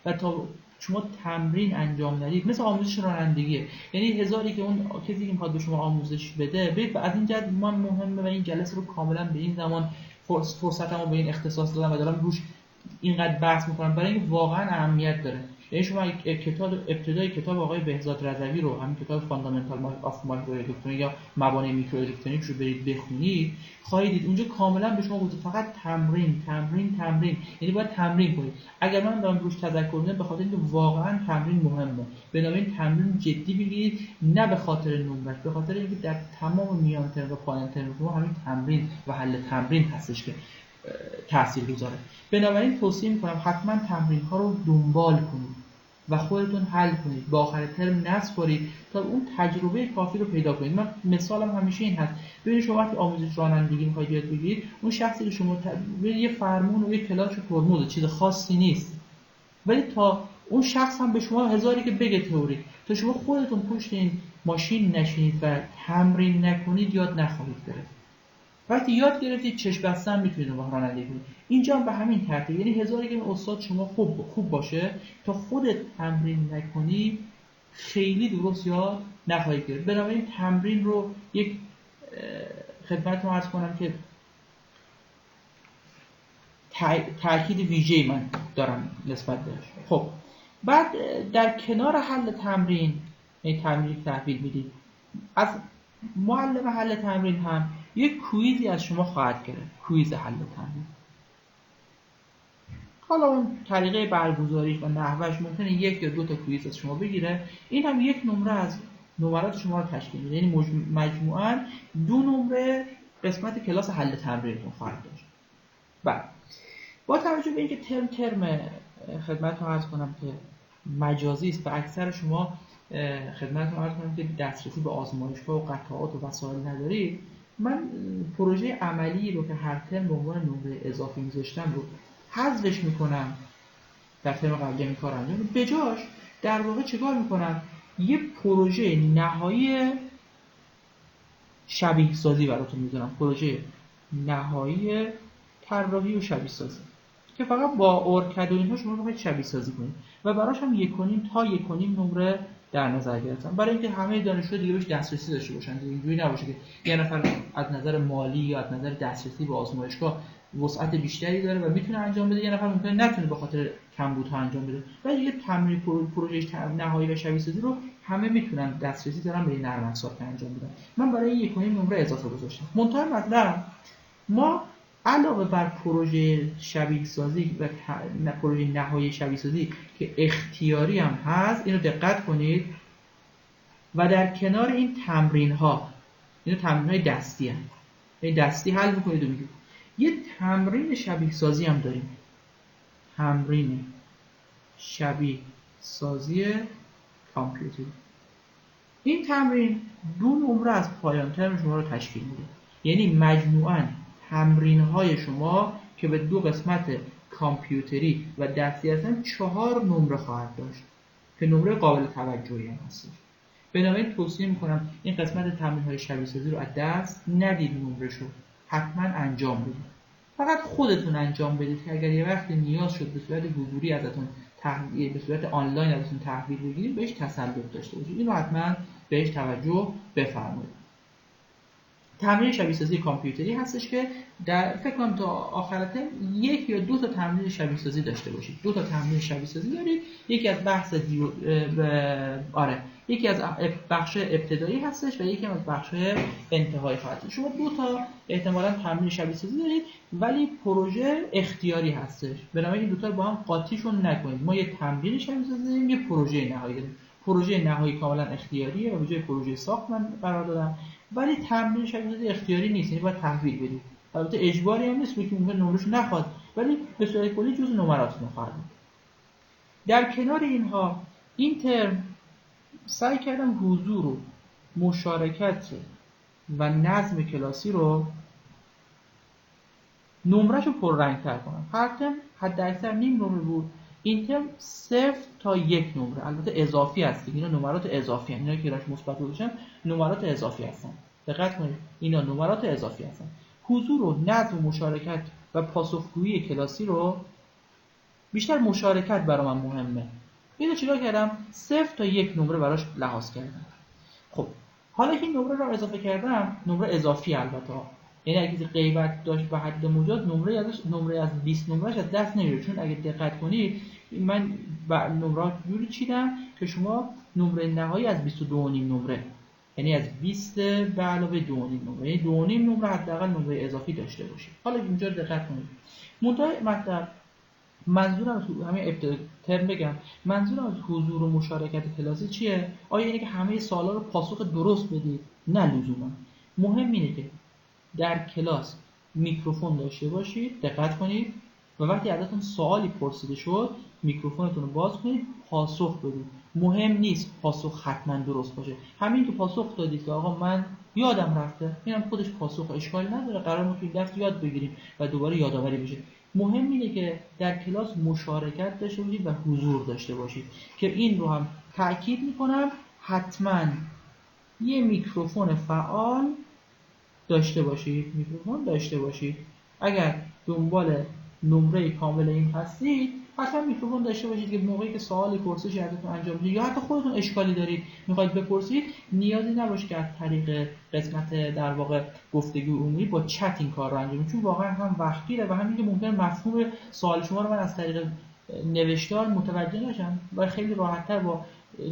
و تا شما تمرین انجام ندید مثل آموزش رانندگیه. یعنی هزاری که اون کسی که میخواد به شما آموزش بده برید از این جهت من مهمه و این جلسه رو کاملا به این زمان فرصتمو به این اختصاص دادم و دارم روش اینقدر بحث میکنم برای اینکه واقعا اهمیت داره. یعنی شما ابتدای کتاب آقای بهزاد رضوی رو، همین کتاب فاندامنتال آف مایکرو الکترونیک یا مبانی میکرو الکترونیک رو برید بخونید خواهید دید اونجا کاملا به شما گفته فقط تمرین. یعنی باید تمرین کنید. اگر من دارم روش تذکر میدم به خاطر اینکه واقعا تمرین مهمه. بنابراین تمرین جدی بگیرید، نه به خاطر نمرش، به خاطر اینکه در تمام میان ترم و پایان ترم شما همین تمرین و حل تمرین هستش که تاثیر گذاره. بنابراین توصیه میکنم حتما تمرین ها رو دنبال کنید و خودتون حل کنید، با آخر ترم نسپارید تا اون تجربه کافی رو پیدا کنید. من مثالم همیشه این هست، ببینید شما وقتی آموزش رانندگی میخواید یاد بگیرید، اون شخصی که شما یه فرمون و یه کلاس ترمز، چیز خاصی نیست، ولی تا اون شخص هم به شما هزاری که بگه تئوری، تا شما خودتون پشت این ماشین نشینید و تمرین نکنید یاد نخواهید گرفت. وقتی یاد گرفتید چشم بسته هم میتونید رانندگی کنید. اینجا هم به همین ترتیب، یعنی هزاری که استاد شما خوب باشه تا خودت تمرین نکنی خیلی درست یاد نخواهید گرفت. بنابراین تمرین رو یک خدمتتون عرض کنم که تأکید ویژه‌ای من دارم نسبت بهش. خب بعد در کنار حل تمرین، یعنی تمرین تحویل میدید، از معلم حل تمرین هم یک کویزی از شما خواهد گرفت، کویز حل تمرین. حالا اون طریقه برگزاریش و نحوهش ممکنه 1 یا 2 تا کویز از شما بگیره. این هم 1 نمره از نمرات شما رو تشکیل میده، یعنی مجموعاً 2 نمره قسمت کلاس حل تمرینتون خواهد داشت. بعد با توجه به اینکه ترم خدمتتون عرض کنم که مجازی است و اکثر شما خدمتتون عرض کنم که دسترسی به آزمایشگاه و قطعات و وسایل ندارید، من پروژه عملی رو که هر ترم به عنوان نمره اضافی میذاشتم رو حذفش میکنم. در ترم قبلی این کار انجام میدم، به جاش در واقع چیکار میکنم؟ یه پروژه نهایی شبیه سازی براتون میذارم، پروژه نهایی طراحی و شبیه سازی که فقط با اورکد و اینها شما باید شبیه سازی کنید و براش هم 1.5 تا 1.5 نمره در نظر گرفتم، برای اینکه همه دانشجو دیگه بهش دسترسی داشته باشن. اینجوری نباشه که یه نفر از نظر مالی یا از نظر دسترسی به آزمایشگاه وسعت بیشتری داره و میتونه انجام بده، یه نفر ممکنه نتونه به خاطر کمبودها انجام بده. ولی یه تمرین پروژه نهایی و شبیه سازی رو همه میتونن دسترسی دارن به این نرم افزار که انجام بدن. من برای 1.5 نمره اضافه گذاشتم. منتها مطلب ما علاوه بر پروژه شبیه سازی و پروژه نهایی شبیه سازی که اختیاری هم هست، اینو دقت کنید، و در کنار این تمرین ها، اینو تمرین های دستی هم، یعنی دستی حل میکنید و میگید، یه تمرین شبیه سازی هم داریم، تمرین شبیه سازی کامپیوتری. این تمرین 2 نمره از پایان ترم شما رو تشکیل میده، یعنی مجموعاً تمرین‌های شما که به 2 قسمت کامپیوتری و دستی هستن 4 نمره خواهد داشت که نمره قابل توجهی هم هست. بنابراین توصیه میکنم این قسمت تمرین‌های شبیه سازی رو از دست ندید، نمره‌شو حتما انجام بدید. فقط خودتون انجام بدید که اگر یه وقت نیاز شد به صورت حضوری ازتون به صورت آنلاین ازتون تحویل بگیرید بهش تسلط داشته باشید. اینو حتما بهش توجه بفرمایید. تمرین شبیه سازی کامپیوتری هستش که در فکر کنم تا آخر ترم 1 یا 2 تا تمرین شبیه سازی داشته باشید. 2 تا تمرین شبیه سازی دارید. یکی از یکی از بخش ابتدایی هستش و یکی از بخش انتهایی خواهد. شما 2 تا احتمالاً تمرین شبیه سازی دارید ولی پروژه اختیاری هستش. بنابراین این 2 تا رو با هم قاطیشون نکنید. ما یه تمرین شبیه سازی داریم، یه پروژه نهایی داریم. پروژه نهایی کاملا اختیاریه و به جای پروژه ساخت من قرار دادم، ولی تمرین شبیه سازی اختیاری نیست، یعنی باید تحویل بدید. البته اجباری هم نیست که ممکن نمره‌شو نخواد، ولی به صورت کلی جزء نمراتتون خواهد بود. در کنار اینها این ترم سعی کردم حضور و مشارکت و نظم کلاسی رو نمره‌شو پررنگ‌تر کنم. هر ترم حداکثر نیم نمره بود، این ترم 0 تا 1 نمره، البته اضافی هست، اینا نمرات اضافی هستن، اینا که راش مثبت گذاشتم نمرات اضافی هستن. دقت کنید اینا نمرات اضافی هستن. حضور و نظم و مشارکت و پاسخگویی کلاسی رو، بیشتر مشارکت برای من مهمه، اینو چیکار کردم 0 تا 1 نمره براش لحاظ کردم. خب حالا که این نمره رو اضافه کردم، نمره اضافی البته، یعنی اگه غیبت داشت به حد مجاز نمره از 20 نمرهش از دست نمیره، چون اگه دقت کنید من نمرات جوری چیدم که شما نمره نهایی از 22.5 نمره، یعنی از 20 به علاوه 2.5 نمره، یعنی 2.5 نمره حداقل نمره اضافی داشته باشید. حالا اینجا دقت کنید. مطلب منظورم از همین ابتدا ترم بگم، منظورم از حضور و مشارکت کلاسی چیه؟ آیا اینه که همه سوالا رو پاسخ درست بدید؟ نه لزوما. مهم اینه که در کلاس میکروفون داشته باشید، دقت کنید و وقتی ازتون سوالی پرسیده شد میکروفونتون رو باز کنید، پاسخ بدید. مهم نیست پاسخ حتما درست باشه، همین که پاسخ دادید که آقا من یادم رفته، اینم خودش پاسخ، اشکالی نداره، قرار ما تو این درس یاد بگیریم و دوباره یادآوری بشه. مهم اینه که در کلاس مشارکت داشته باشید و حضور داشته باشید که این رو هم تأکید میکنم، حتما یه میکروفون فعال داشته باشید، میکروفون داشته باشید. اگر دنبال نمره کامل این هستید حتما میکروفون داشته باشید که موقعی که سوالی پرسشی ازتون انجام میشه یا حتی خودتون اشکالی دارید میخواید بپرسید، نیازی نباشه که از طریق قسمت در واقع گفتگو عمومی با چت این کار رو انجام بدید، چون واقعا هم وقت گیره و همین که ممکن مفهوم سوال شما رو من از طریق نوشتار متوجه نشم و خیلی راحت‌تر با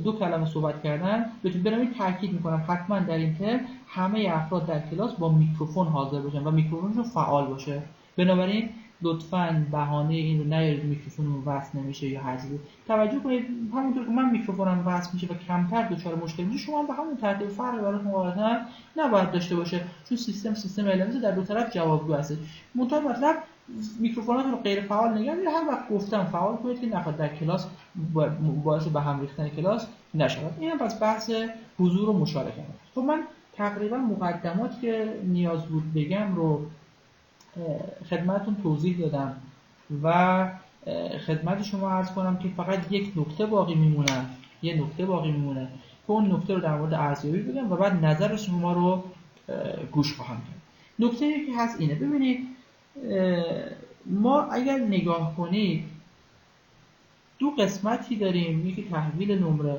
2 کلمه صحبت کردن بهتون برام تاکید میکنم حتما در این ترم همه افراد در کلاس با میکروفون حاضر باشن و میکروفونشون فعال باشه. بنابراین لطفاً بهانه این رو نیارید میکروفونم وصل نمیشه یا هر چیزی. توجه کنید همونطور که من میکروفونم وصل میشه و کمتر دچار مشکل میشه، شما به همون ترتیب فرقی براتون قاعدتاً نباید داشته باشه، چون سیستم علمی در دو طرف جوابگو هست. منتها مطلب میکروفوناتون رو غیر فعال نگه دارید، هر وقت گفتم فعال کنید که نخواد در کلاس باعث به هم ریختن کلاس نشود. اینم پس بحث حضور و مشارکت. خب من تقریبا مقدماتی که نیاز بود بگم رو خدمتتون توضیح دادم و خدمت شما عرض کنم که فقط یک نکته باقی میمونه، که اون نکته رو در مورد ارزیابی بگم و بعد نظر شما رو گوش خواهم کرد. نکته که هست اینه، ببینید ما اگر نگاه کنید 2 قسمتی داریم، یکی تحویل نمره،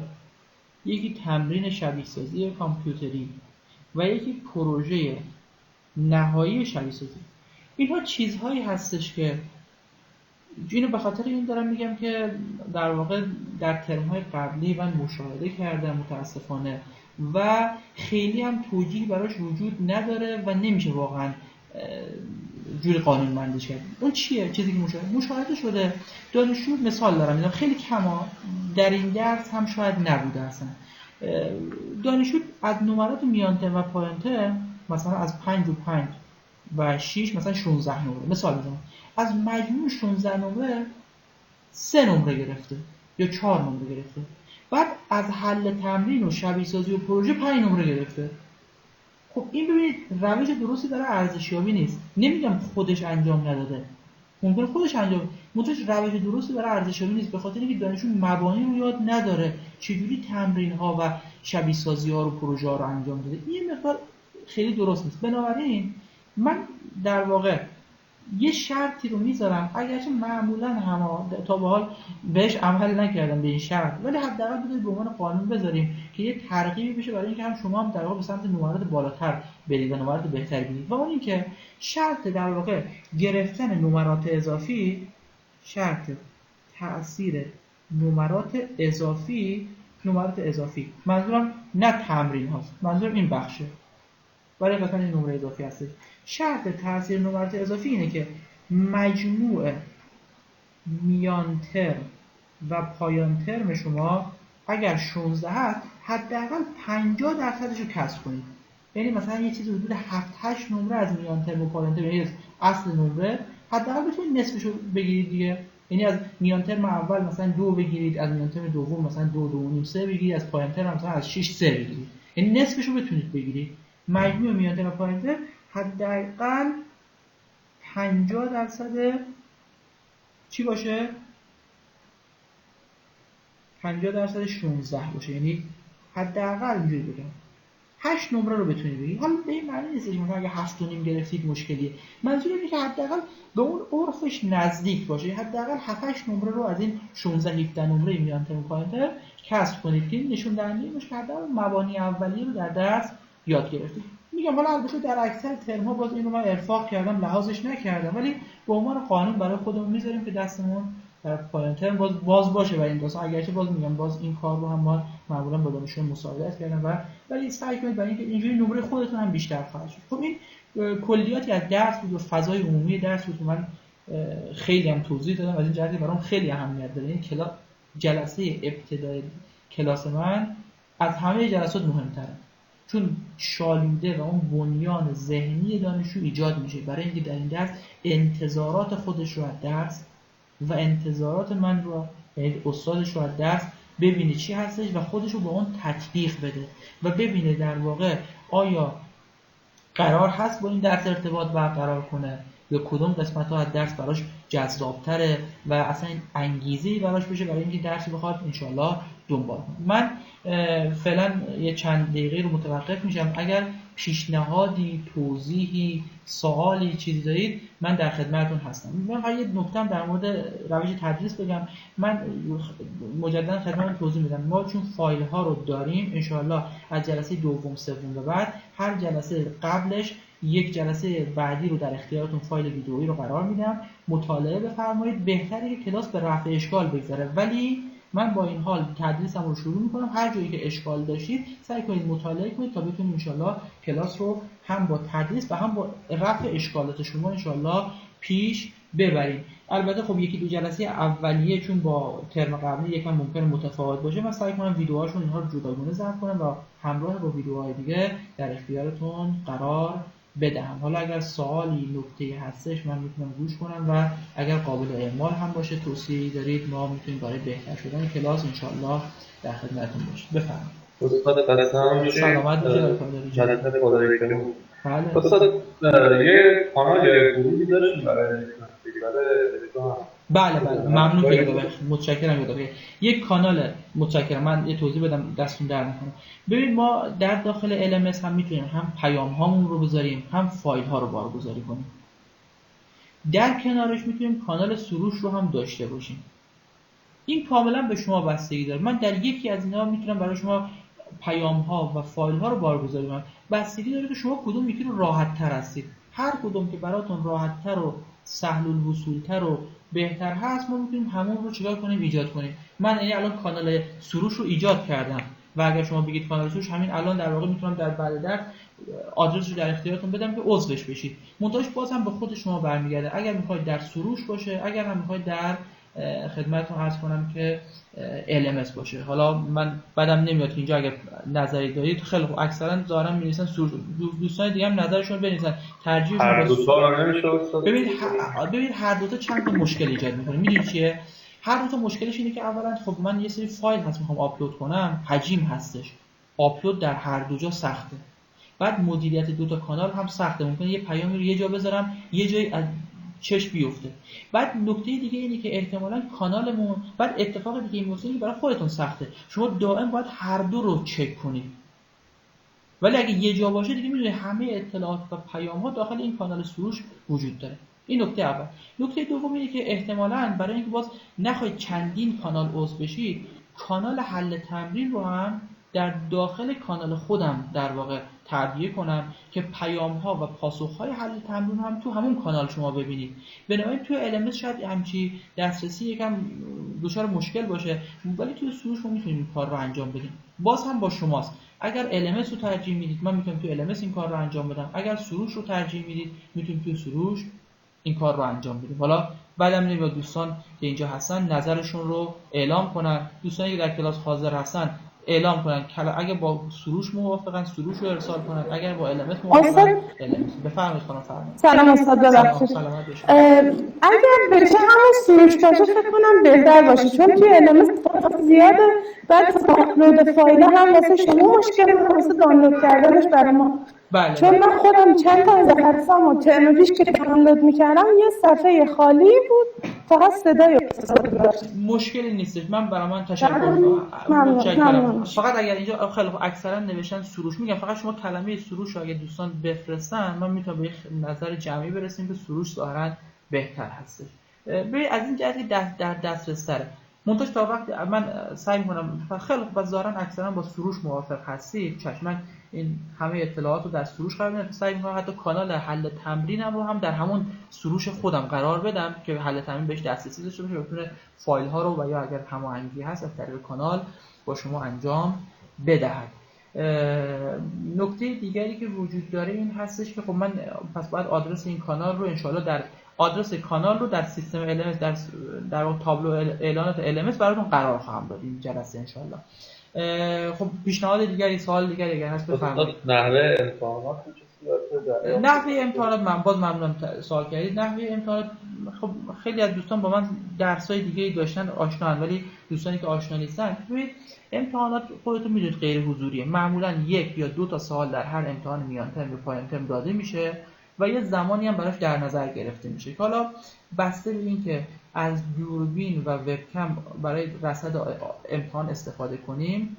یکی تمرین شبیه سازی کامپیوتری و یکی پروژه نهایی شبیه سازی. اینها چیزهایی هستش که اینو به خاطر این دارم میگم که در واقع در ترم‌های قبلی من مشاهده کردم متاسفانه و خیلی هم توجیه براش وجود نداره و نمیشه واقعا جوری قانونمندش کرد. اون چیه؟ چیزی که مشاهده شده، دانشجو مثال دارم میذارم خیلی کما در این درس هم شاید نبوده اصلا. دانشجو از نمرات میان ترم و پایان ترم مثلا از 5 و 5 و 6 مثلا 16 نمره مثال میزنم، از مجموع 16 نمره 3 نمره گرفته یا 4 نمره گرفته، بعد از حل تمرین و شبیه سازی و پروژه 5 نمره گرفته. خب این ببینید روش درستی برای ارزشیابی نیست. نمیگم خودش انجام نداده، ممکنه خودش انجام، روش درستی برای ارزشیابی نیست، به خاطر اینکه دانشجو مبانی رو یاد نداره، چجوری تمرین ها و شبیه سازی ها رو پروژه ها رو انجام داده. این مقدار خیلی درست نیست. بنابراین من در واقع یه شرطی رو میذارم، اگرچه معمولا هم تا به حال بهش عمل نکردم به این شرط، ولی حداقل بذارید به عنوان قانون بذاریم که یه ترغیبی بشه برای اینکه هم شما هم در واقع به سمت نمرات بالاتر برید و نمرات بهتر بگیرید. و اون اینکه شرط در واقع گرفتن نمرات اضافی، شرط تأثیر نمرات اضافی منظورم نه تمرین هاست، منظورم این بخشه برای قسمت نمره اضافی هستش. شرط تأثیر نمرات اضافی اینه که مجموع میان ترم و پایان ترم شما اگر 16 هست حداقل 50% رو کسب کنید. یعنی مثلا یه چیزی حدود 7-8 نمره از میان ترم و پایان ترم، یعنی از اصل نمره حداقل بتونید نصفش رو بگیرید دیگه. یعنی از میان ترم اول مثلا 2 بگیرید، از میان ترم دوم مثلا 2.5 3 بگیرید، از پایان ترم مثلا از 6 3 بگیرید، یعنی نصفش رو بتونید بگیرید. مجموع میان ترم و پایان ترم حداقل 50% چی باشه؟ 50% 16 باشه. یعنی حداقل اینجوری بگم 8 نمره رو بتونید بگید. حالا به این معنی نیست که مثلا اگه 7.5 گرفتید مشکلیه، منظور اینه که حداقل به اون عرفش نزدیک باشه، حداقل 7-8 نمره رو از این 16-17 نمره میان ترم پایان ترم کسب کنید که نشون دهنده اینه که حداقل مبانی اولیه رو در درس یاد گرفتید. میگم حالا البته در اکثر ترم‌ها باز اینو من ارفاق کردم، لحاظش نکردم، ولی به عنوان قانون برای خودمون میذاریم که دستمون در پایان ترم باز باشه. و این داستان اگرچه باز میگم باز این کار رو هم ما معمولا با دانشجویان مساعدت کردم ولی سعی کنید برای اینکه اینجوری نمره خودتون هم بیشتر خواهد شد. خب این کلیاتی از درس بود و فضای عمومی درس بود که من خیلی هم توضیح دادم، از این جهتی برام خیلی اهمیت داره. این جلسه ابتدای کلاس من از همه جلسات مهمتره. چون شالوده و اون بنیان ذهنی دانشجو ایجاد میشه برای اینکه در این درس انتظارات خودش رو از درس و انتظارات من رو، یعنی استادش رو از درس ببینه چی هستش و خودش رو با اون تطبیق بده و ببینه در واقع آیا قرار هست با این درس ارتباط برقرار کنه یا کدوم قسمت ها از درس براش جذابتره و اصلا انگیزه‌ای براش بشه برای اینکه درس بخواد انشالله دنبال کنه. من فعلا یه چند دقیقه رو متوقف میشم. اگر پیشنهادی، توضیحی، سوالی، چیزی دارید من در خدمتتون هستم. من فقط یه نکته در مورد روش تدریس بگم. من مجددا خدمتتون توضیح میدم. ما چون فایل ها رو داریم انشالله از جلسه دوم سوم به بعد هر جلسه قبلش یک جلسه بعدی رو در اختیارتون فایل ویدئویی رو قرار میدم، مطالعه بفرمایید. بهتره که کلاس به رفع اشکال بگذره، ولی من با این حال تدریسم رو شروع میکنم. هر جایی که اشکال داشتید سعی کنید مطالعه کنید تا بتونید انشالله کلاس رو هم با تدریس و هم با رفع اشکالات شما انشالله پیش ببرید. البته خب یکی دو جلسه اولیه چون با ترم قبلی یکم ممکنه متفاوت باشه، من سعی کنم ویدیوهاشون اینها رو جداگانه ضبط کنم و همراه با ویدیوهای دیگه در اختیارتون قرار بدهم. حالا اگر سوالی نکته‌ای هستش من میتونم گوش کنم و اگر قابل اعمال هم باشه توصیه‌ای دارید ما میتونیم برای بهتر شدن کلاس انشالله در خدمتتون باشیم. بفرمایید. استاد قسم سلامت باشید. جلسه خدای کریم. بله. استاد یه کانال یا گروهی داشتیم برای بله ممنون که یادآوری، متشکرم یادآوری. یک کانال، متشکرم. من یه توضیح بدم دستون در نکنه. ببین ما در داخل LMS هم میتونیم هم پیام هامون رو بذاریم هم فایل ها رو بارگذاری کنیم. در کنارش میتونیم کانال سروش رو هم داشته باشیم. این کاملا به شما بستگی داره. من در یکی از اینا میتونم برای شما پیام ها و فایل ها رو بارگذاری کنم. بستگی داره که شما کدوم یکی رو راحت تر هستید. هر کدوم که براتون راحت تر و سهل الوصول تر و بهتر هست ما میتونیم همون رو چیکار کنیم، ایجاد کنیم. من الان کانال سروش رو ایجاد کردم و اگر شما بگید کانال سروش، همین الان در واقع میتونم در بعد درس آدرس رو در اختیارتون بدم که عضوش بشید. منتهاش باز هم به خود شما برمیگرده. اگر میخواید در سروش باشه، اگر هم میخواید در خدمتتون عرض کنم که LMS باشه. حالا من بعدم نمیاد که اینجا اگر نظری دارید خیلی خوب. اکثرا ظاهرا می‌نویسن دوستان دیگه هم نظرشون بنویسن. ترجیحشون هر دو تا نمیشه. ببینید هر دو تا چند تا مشکل ایجاد می‌کنه. میدونید چیه؟ هر دو تا مشکلش اینه که اولا خب من یه سری فایل هست میخوام آپلود کنم، حجم هستش. آپلود در هر دو جا سخته. بعد مدیریت دو تا کانال هم سخته. ممکنه یه پیامی رو یه جا بذارم یه جایی از چش بیفته. بعد نکته دیگه اینه که احتمالاً کانالمون بعد اتفاق دیگه میفته که برای خودتون سخته. شما دائم باید هر دو رو چک کنید. ولی اگه یه جا باشه دیگه میدونید همه اطلاعات و پیام‌ها داخل این کانال سروش وجود داره. این نکته اول. نکته دوم اینه که احتمالاً برای اینکه باز نخواید چندین کانال عضو بشید، کانال حل تمرین رو هم در داخل کانال خودم در واقع تعبیه کنم که پیام‌ها و پاسخ‌های حل تمرین هم تو همون کانال شما ببینید. بنابراین تو LMS شاید همچی دسترسی یکم دچار مشکل باشه، ولی توی سروش ما میتونیم این کار رو انجام بدیم. باز هم با شماست. اگر LMS رو ترجیح میدید من میتونم تو LMS این کار رو انجام بدم. اگر سروش رو ترجیح میدید میتونیم تو سروش این کار رو انجام بدیم. حالا بعدم نمیاد دوستان که اینجا هستن نظرشون رو اعلام کنن. دوستانی که در کلاس حاضر هستن اعلام کنن که اگه با سروش موافقن سروش رو ارسال کنن، اگر با LMS موافقن LMS. بفرمایید خانم فرمایید. سلام استاد ببخشید. سلامت باشید. اگر بشه همون سروش باشه فکر کنم بهتر باشه، چون توی LMS فایل زیاده. بعد آپلود فایل هم واسه شما مشکل واسه دانلود کردنش برای ما. بله. چون من خودم چند تا از درسام و ترم پیش که دانلود میکردم یه صفحه خالی بود فقط صدای مشکلی نیستش. من برای من تشکر می‌کنم. فقط اگر اینجا خیلی اکثرا نوشتن سروش، میگم فقط شما کلمه سروش رو اگه دوستان بفرستن من میتونم به نظر جمعی برسیم که سروش ظاهرا بهتر هستش. ببین از این جهت در دسترس تره. منتها تا وقتی من سعی می‌کنم خیلی خوب ظاهرا اکثرا با سروش موافق هستید، چشمن این همه اطلاعات رو در سروش قرار میدم. سعی می‌کنم حتی کانال حل تمرینم رو هم در همون سروش خودم قرار بدم که حل تمرین بهش دسترسی داشته باشه، بتونه فایل ها رو و یا اگر هماهنگی هست از طریق کانال با شما انجام بدهد. نکته دیگری که وجود داره این هستش که خب من پس باید آدرس این کانال رو انشالله در آدرس کانال رو در سیستم LMS در تابلو اعلانات LMS براتون قرار خواهم داد این جلسه انشالله. خب پیشنهاد دیگری، سوال دیگری اگر هست بفرمایید. نحوه امتحانات چه صورته؟ نحوه امتحانات ممنونم سوال کردید. نحوه امتحانات خب خیلی از دوستان با من درس‌های دیگه داشتن آشنان، ولی دوستانی که آشنا نیستن، ببینید امتحانات خودتون میدونید غیر حضوریه. معمولا 1 یا 2 تا سوال در هر امتحان میان ترم یا پایان ترم داده میشه و یه زمانی هم براش در نظر گرفته میشه که حالا بسته به این که از دوربین و وبکم برای رصد امتحان استفاده کنیم،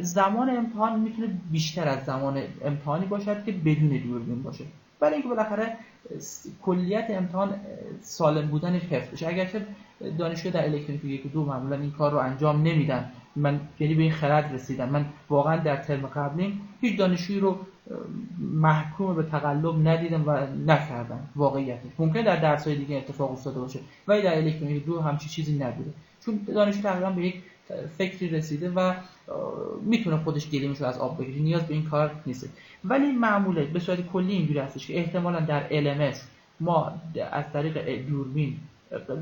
زمان امتحان میتونه بیشتر از زمان امتحانی باشد که بدون دوربین باشه، برای اینکه بالاخره کلیت امتحان سالم بودنش حفظ بشه. اگرچه دانشجو در الکترونیک 1 و 2 معمولا این کار رو انجام نمیدن، من یعنی به این خرد رسیدم، من واقعا در ترم قبلی هیچ دانشجویی رو محکوم به تقلب ندیدم و نکردم. واقعیتش ممکنه در درس‌های دیگه اتفاق افتاده باشه ولی در الکترونیک 2 همچین چیزی نبوده، چون دانشجو تقریبا به یک فکری رسیده و میتونه خودش گلیمش رو از آب بگیره، نیاز به این کار نیست. ولی معمولا به صورت کلی اینجوری هستش که احتمالاً در LMS ما از طریق دوربین،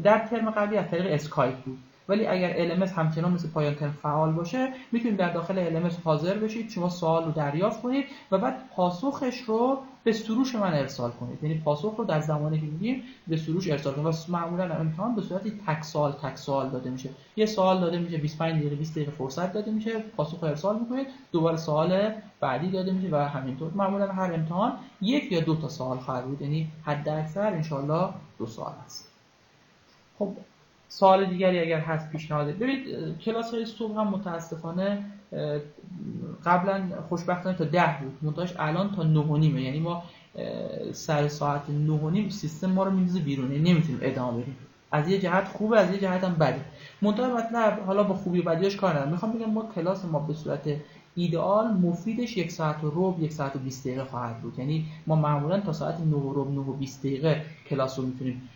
در ترم قبلی از طریق اسکایپ بود، ولی اگر LMS همچنان مثل پایان ترم فعال باشه میتونید در داخل LMS حاضر بشید، شما سوال رو دریافت کنید و بعد پاسخش رو به سروش من ارسال کنید، یعنی پاسخ رو در زمانی که میگیم به سروش ارسال کنید. و معمولا امتحان به صورت تک سوال داده میشه، یه سوال داده میشه، 25 دقیقه 20 دقیقه فرصت داده میشه، پاسخ رو ارسال میکنید، دوباره سوال بعدی داده میشه و همینطور. معمولا هر امتحان 1 یا 2 تا سوال خواهد بود، یعنی حد اکثر ان شاءالله 2 سوال است. خب سوال دیگری اگر هست پیشنهاد. ببینید کلاس‌های صبح هم متاسفانه قبلا خوشبختانه تا 10 بود، منتهاش الان تا 9:30، یعنی ما سر ساعت 9:30 سیستم ما رو میندازه بیرون، یعنی نمیتونیم ادامه بدیم. از یه جهت خوبه، از یه جهت هم بده. منتها مطلب حالا با خوبی و بدیش کار ندارم، میخوام بگم ما کلاس ما به صورت ایدئال مفیدش 1 ساعت و ربع 1 ساعت و 20 دقیقه خواهد بود، یعنی ما معمولا تا ساعت 9:20 دقیقه کلاس رو میتونیم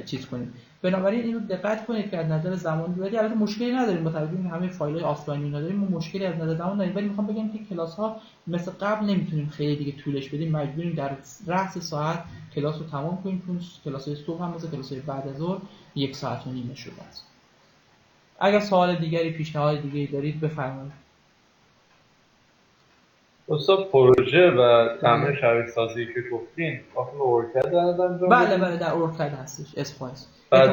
چیز کنیم. بنابراین اینو دقت کنید که از نظر زمانی البته مشکلی نداریم، با توجه به همه فایل‌های آفلاینی نداریم، ما مشکلی از نظر زمان نداریم، ولی میخوام بگم که کلاس‌ها مثل قبل نمیتونیم خیلی دیگه طولش بدیم، مجبوریم در رأس ساعت کلاس رو تمام کنیم، چون کلاس‌های صبح هم مثل کلاس‌های بعد از ظهر 1 ساعت و نیم شده است. اگر سوال دیگری، پیشنهاد دیگری دارید بفرمایید. استاد پروژه و تمرین شبیه سازی که گفتین داخل اورکد انجام بله در اورکد هستش، اسپایس. بعد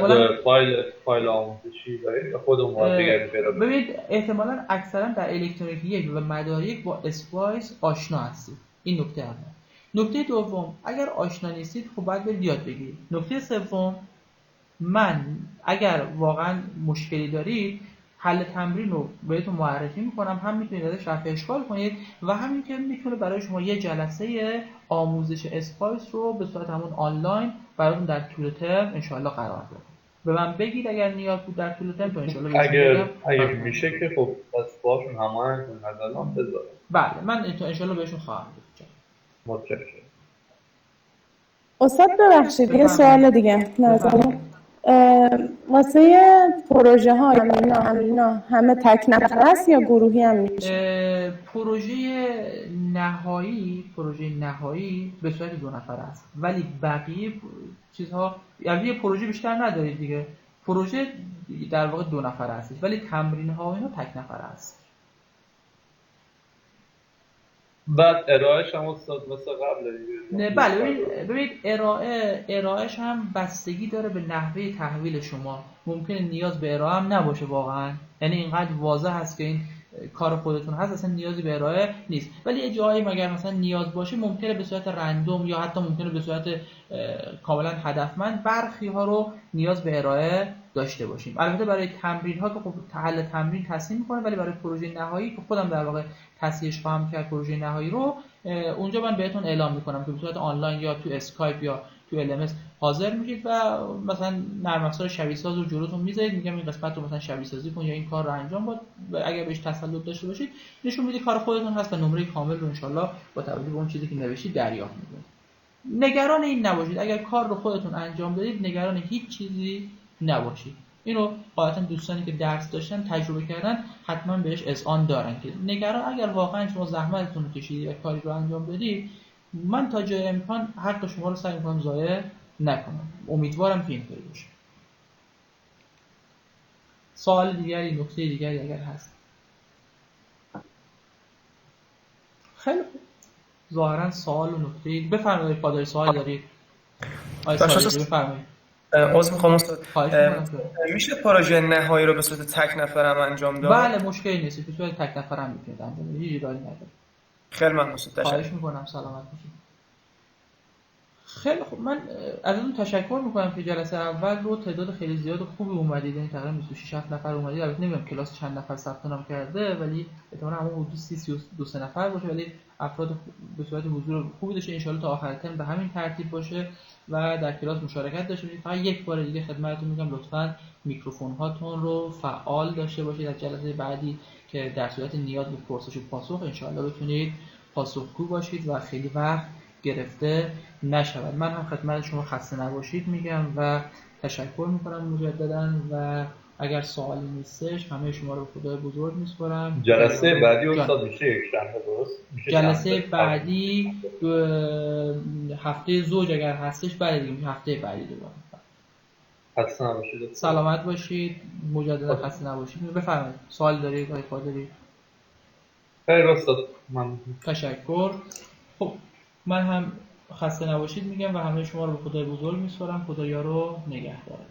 فایل آموزشی دارید یا خودمون باید دیگری پیدا کنیم؟ ببینید احتمالاً اکثرا در الکترونیک 1 و مدارک با اسپایس آشنا هستید. این نکته اول. نکته دوم، اگر آشنا نیستید خب باید برید یاد بگیرید. نکته سوم، من اگر واقعا مشکلی دارید حل تمرین رو بهتون معرفی میکنم، هم میتونید ازش رفع اشکال کنید و همین که میتونه برای شما یه جلسه آموزش اسپایس رو به صورت همون آنلاین براتون در طول ترم انشالله قرار بده. به من بگید اگر نیاز بود در طول ترم، تو انشالله اگر میشه که خب پس باشون هماهنگ کنید از الان بذارم. بله من انشالله بهشون خواهم گفت. متشکرم. استاد ببخشید یه سوال دیگه نظرم واسه پروژه ها اینا همه تک نفره است یا گروهی هم میشه؟ پروژه نهایی به صورت 2 نفره است، ولی بقیه چیزها یعنی یه پروژه بیشتر ندارید دیگه، پروژه در واقع 2 نفره است ولی تمرین ها اینا تک نفره است. بعد ارائهش هم استاد مثل قبل دیگه؟ بله ببینید ارائهش هم بستگی داره به نحوه تحویل شما، ممکنه نیاز به ارائه هم نباشه واقعا، یعنی اینقدر واضح هست که این کار خودتون هست اصلا نیازی به ارائه نیست، ولی یه جایی مگر مثلا نیاز باشه ممکنه به صورت رندوم یا حتی ممکنه به صورت کاملا هدفمند برخی ها رو نیاز به ارائه داشته باشیم. البته برای تمرین ها که خب حل تمرین تصحیح میکنه، ولی برای پروژه نهایی که خودم در واقع تصحیحش خواهم کرد پروژه نهایی رو، اونجا من بهتون اعلام میکنم که به صورت آنلاین یا تو اسکایپ یا تو LMS حاضر میشید و مثلا نرم افزار شبیه ساز رو جلوتون میذارید، میگم این قسمت رو مثلا شبیه سازی کن یا این کار رو انجام بده، اگر بهش تسلط داشته باشید نشون میدید کار خودتون هست و نمره کامل رو ان شاءالله با توجه به اون چیزی که نوشتید دریافت میکنید. نگران این نباشید، اگر کار رو خودتون انجام دادید نگران هیچ چیزی نباشید. اینو قاعدتا دوستانی که درس داشتن تجربه کردن حتما بهش اذعان دارن که نگران، اگر واقعا شما زحمتتون رو کشیدید و کاری رو انجام دادید، من تا جای امکان حق شما رو سعی می‌کنم ضایع نکنم. امیدوارم که اینطوری باشه. سوال دیگری، نکته دیگری اگر هست. خیلی خوب. ظاهرا سوال و نکته بفرمایید. پادری سوال دارید؟ بفرمایید. عذر میخوام استاد. خواهش میشه پروژه نهایی رو به صورت تک نفرم انجام داد؟ بله مشکلی نیست. به صورت تک نفرم میتونید انجام بدید. هیچ ایرادی نداره. خیلی ممنون استاد. خواهش میکنم. سلامت باشید. خیلی خوب. من ازتون تشکر میکنم که جلسه اول رو تعداد خیلی زیاد خوبی اومدید. یعنی تقریبا 26 نفر اومدید. البته نمیدونم کلاس چند نفر ثبت نام کرده، ولی احتمالاً همون حدود 32 نفر باشه، ولی افراد به صورت حضور خوبی داشته. ان شاءالله تا آخر ترم به همین ترتیب باشه و در کلاس مشارکت داشته باشید. فقط یک بار دیگه خدمتتون میگم لطفاً میکروفون هاتون رو فعال داشته باشید. از جلسه بعدی که در صورت نیاز به پرسش و پاسخ ان شاءالله بتونید پاسخگو باشید و خیلی وقت گرفته نشود. من هم خدمت شما خسته نباشید میگم و تشکر میکنم مجددا و اگر سوالی نیستش همه شما رو به خدای بزرگ میسپارم. جلسه بعدی استاد میشه یک شنبه درست؟ جلسه بعدی هفته زوج اگر هستش بعد دیگه هفته بعدی دوباره. خسته نباشید. سلامت باشید. مجددا خسته نباشید. بفرمایید. سوال دارید آقای قادری؟ خیر استاد من تشکر. خب من هم خسته نباشید میگم و همه شما رو به خدای بزرگ میسپارم. خدایا رو نگهدار.